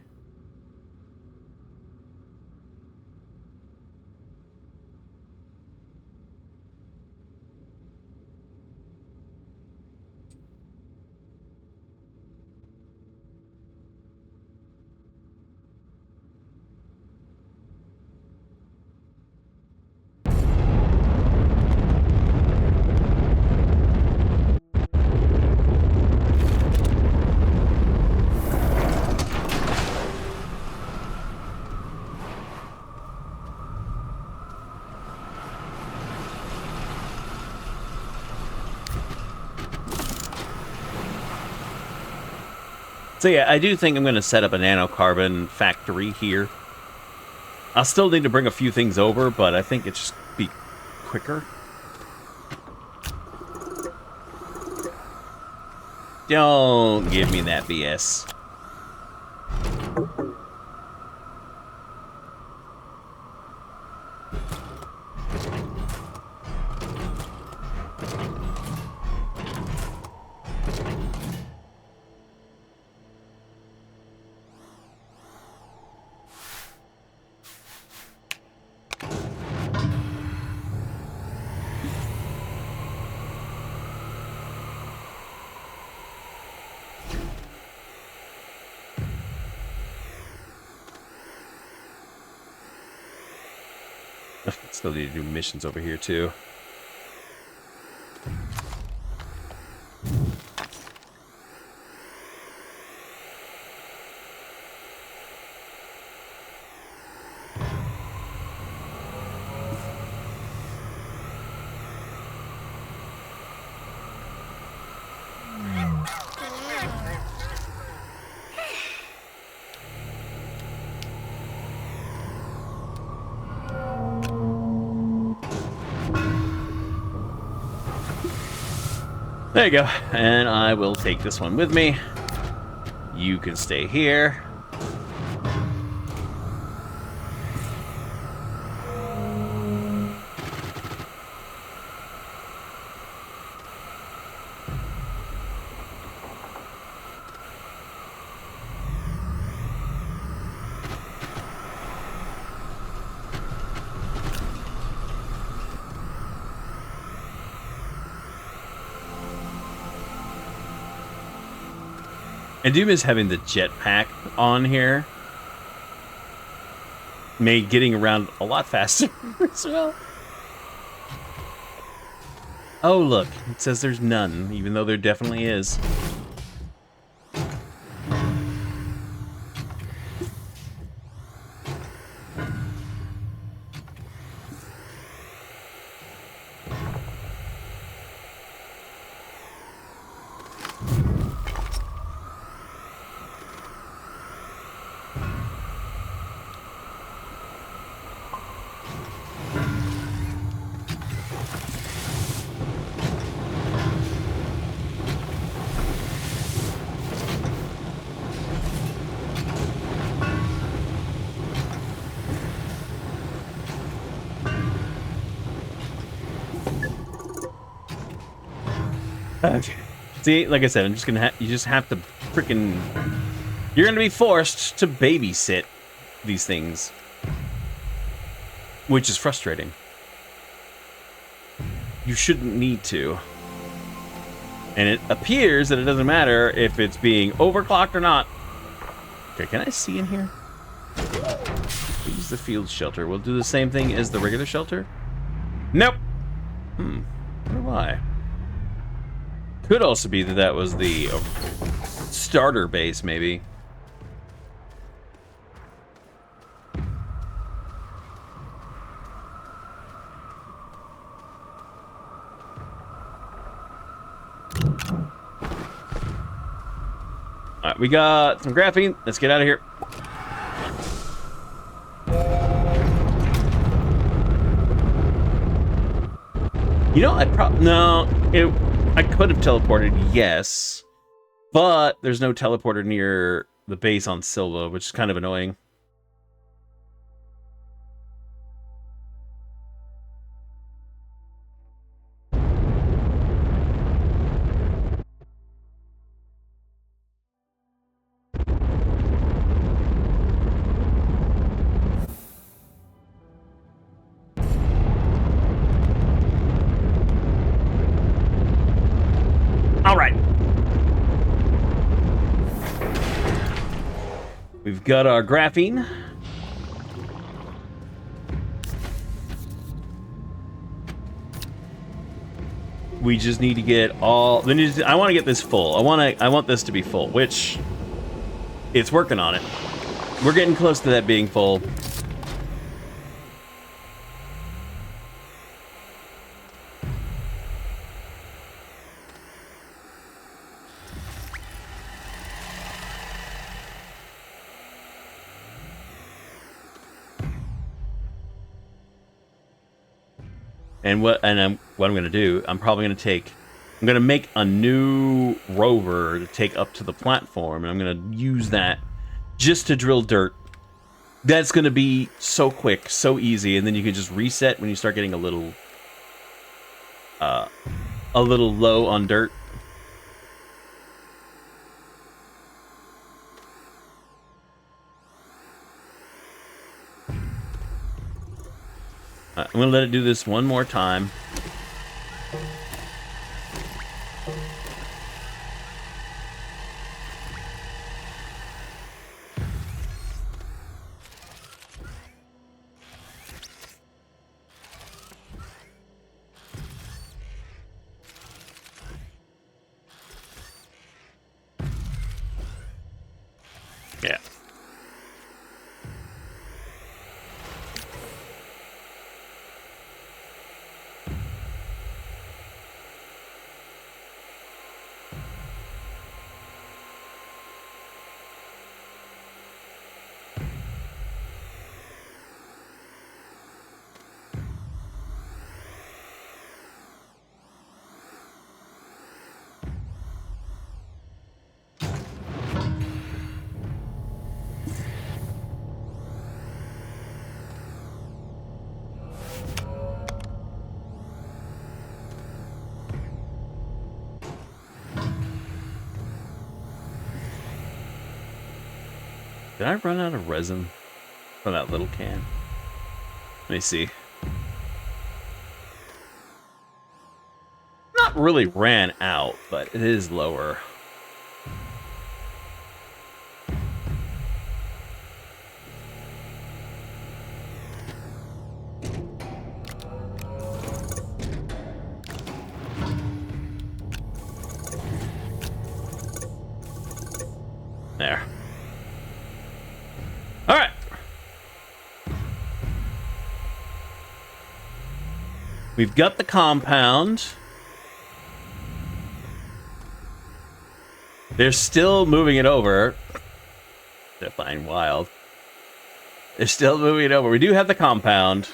S1: So yeah, I do think I'm going to set up a nanocarbon factory here. I'll still need to bring a few things over, but I think it's just be quicker. Don't give me that BS. Still need to do missions over here too. There you go. And I will take this one with me. You can stay here. I do miss having the jetpack on here. Made getting around a lot faster as well. Oh, look. It says there's none, even though there definitely is. Okay. See, like I said, I'm just gonna you just have to freaking... You're gonna be forced to babysit these things. Which is frustrating. You shouldn't need to. And it appears that it doesn't matter if it's being overclocked or not. Okay, can I see in here? Use the field shelter. We'll do the same thing as the regular shelter? Nope! I wonder why. Could also be that that was the starter base, maybe. Alright, we got some graphene. Let's get out of here. You know, I could have teleported, yes. But there's no teleporter near the base on Silva, which is kind of annoying. All right. We've got our graphene. We just need to get all... I want to get this full. I want this to be full, which... It's working on it. We're getting close to that being full. And what I'm going to do, I'm going to make a new rover to take up to the platform, and I'm going to use that just to drill dirt. That's going to be so quick, so easy, and then you can just reset when you start getting a little low on dirt. I'm going to let it do this one more time. Yeah. Did I run out of resin from that little can? Let me see. Not really ran out, but it is lower. There. All right. We've got the compound. They're still moving it over. Define wild. They're still moving it over. We do have the compound.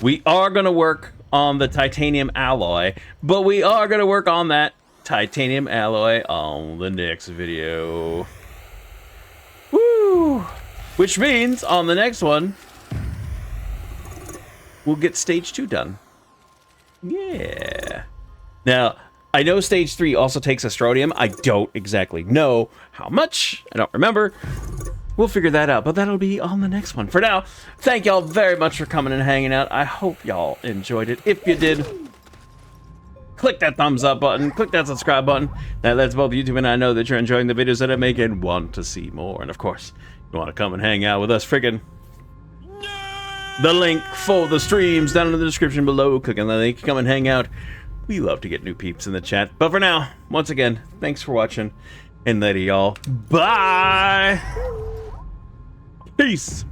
S1: We are going to work on the titanium alloy, but we are going to work on that titanium alloy on the next video. Woo! Which means on the next one, we'll get stage 2 done. Yeah. Now, I know stage 3 also takes Astroneer. I don't exactly know how much. I don't remember. We'll figure that out, but that'll be on the next one. For now, thank y'all very much for coming and hanging out. I hope y'all enjoyed it. If you did, click that thumbs up button, click that subscribe button. That lets both YouTube and I know that you're enjoying the videos that I make and want to see more. And of course, you want to come and hang out with us, friggin'. The link for the streams down in the description below. Click on the link, come and hang out. We love to get new peeps in the chat. But for now, once again, thanks for watching. And later, y'all. Bye! Peace!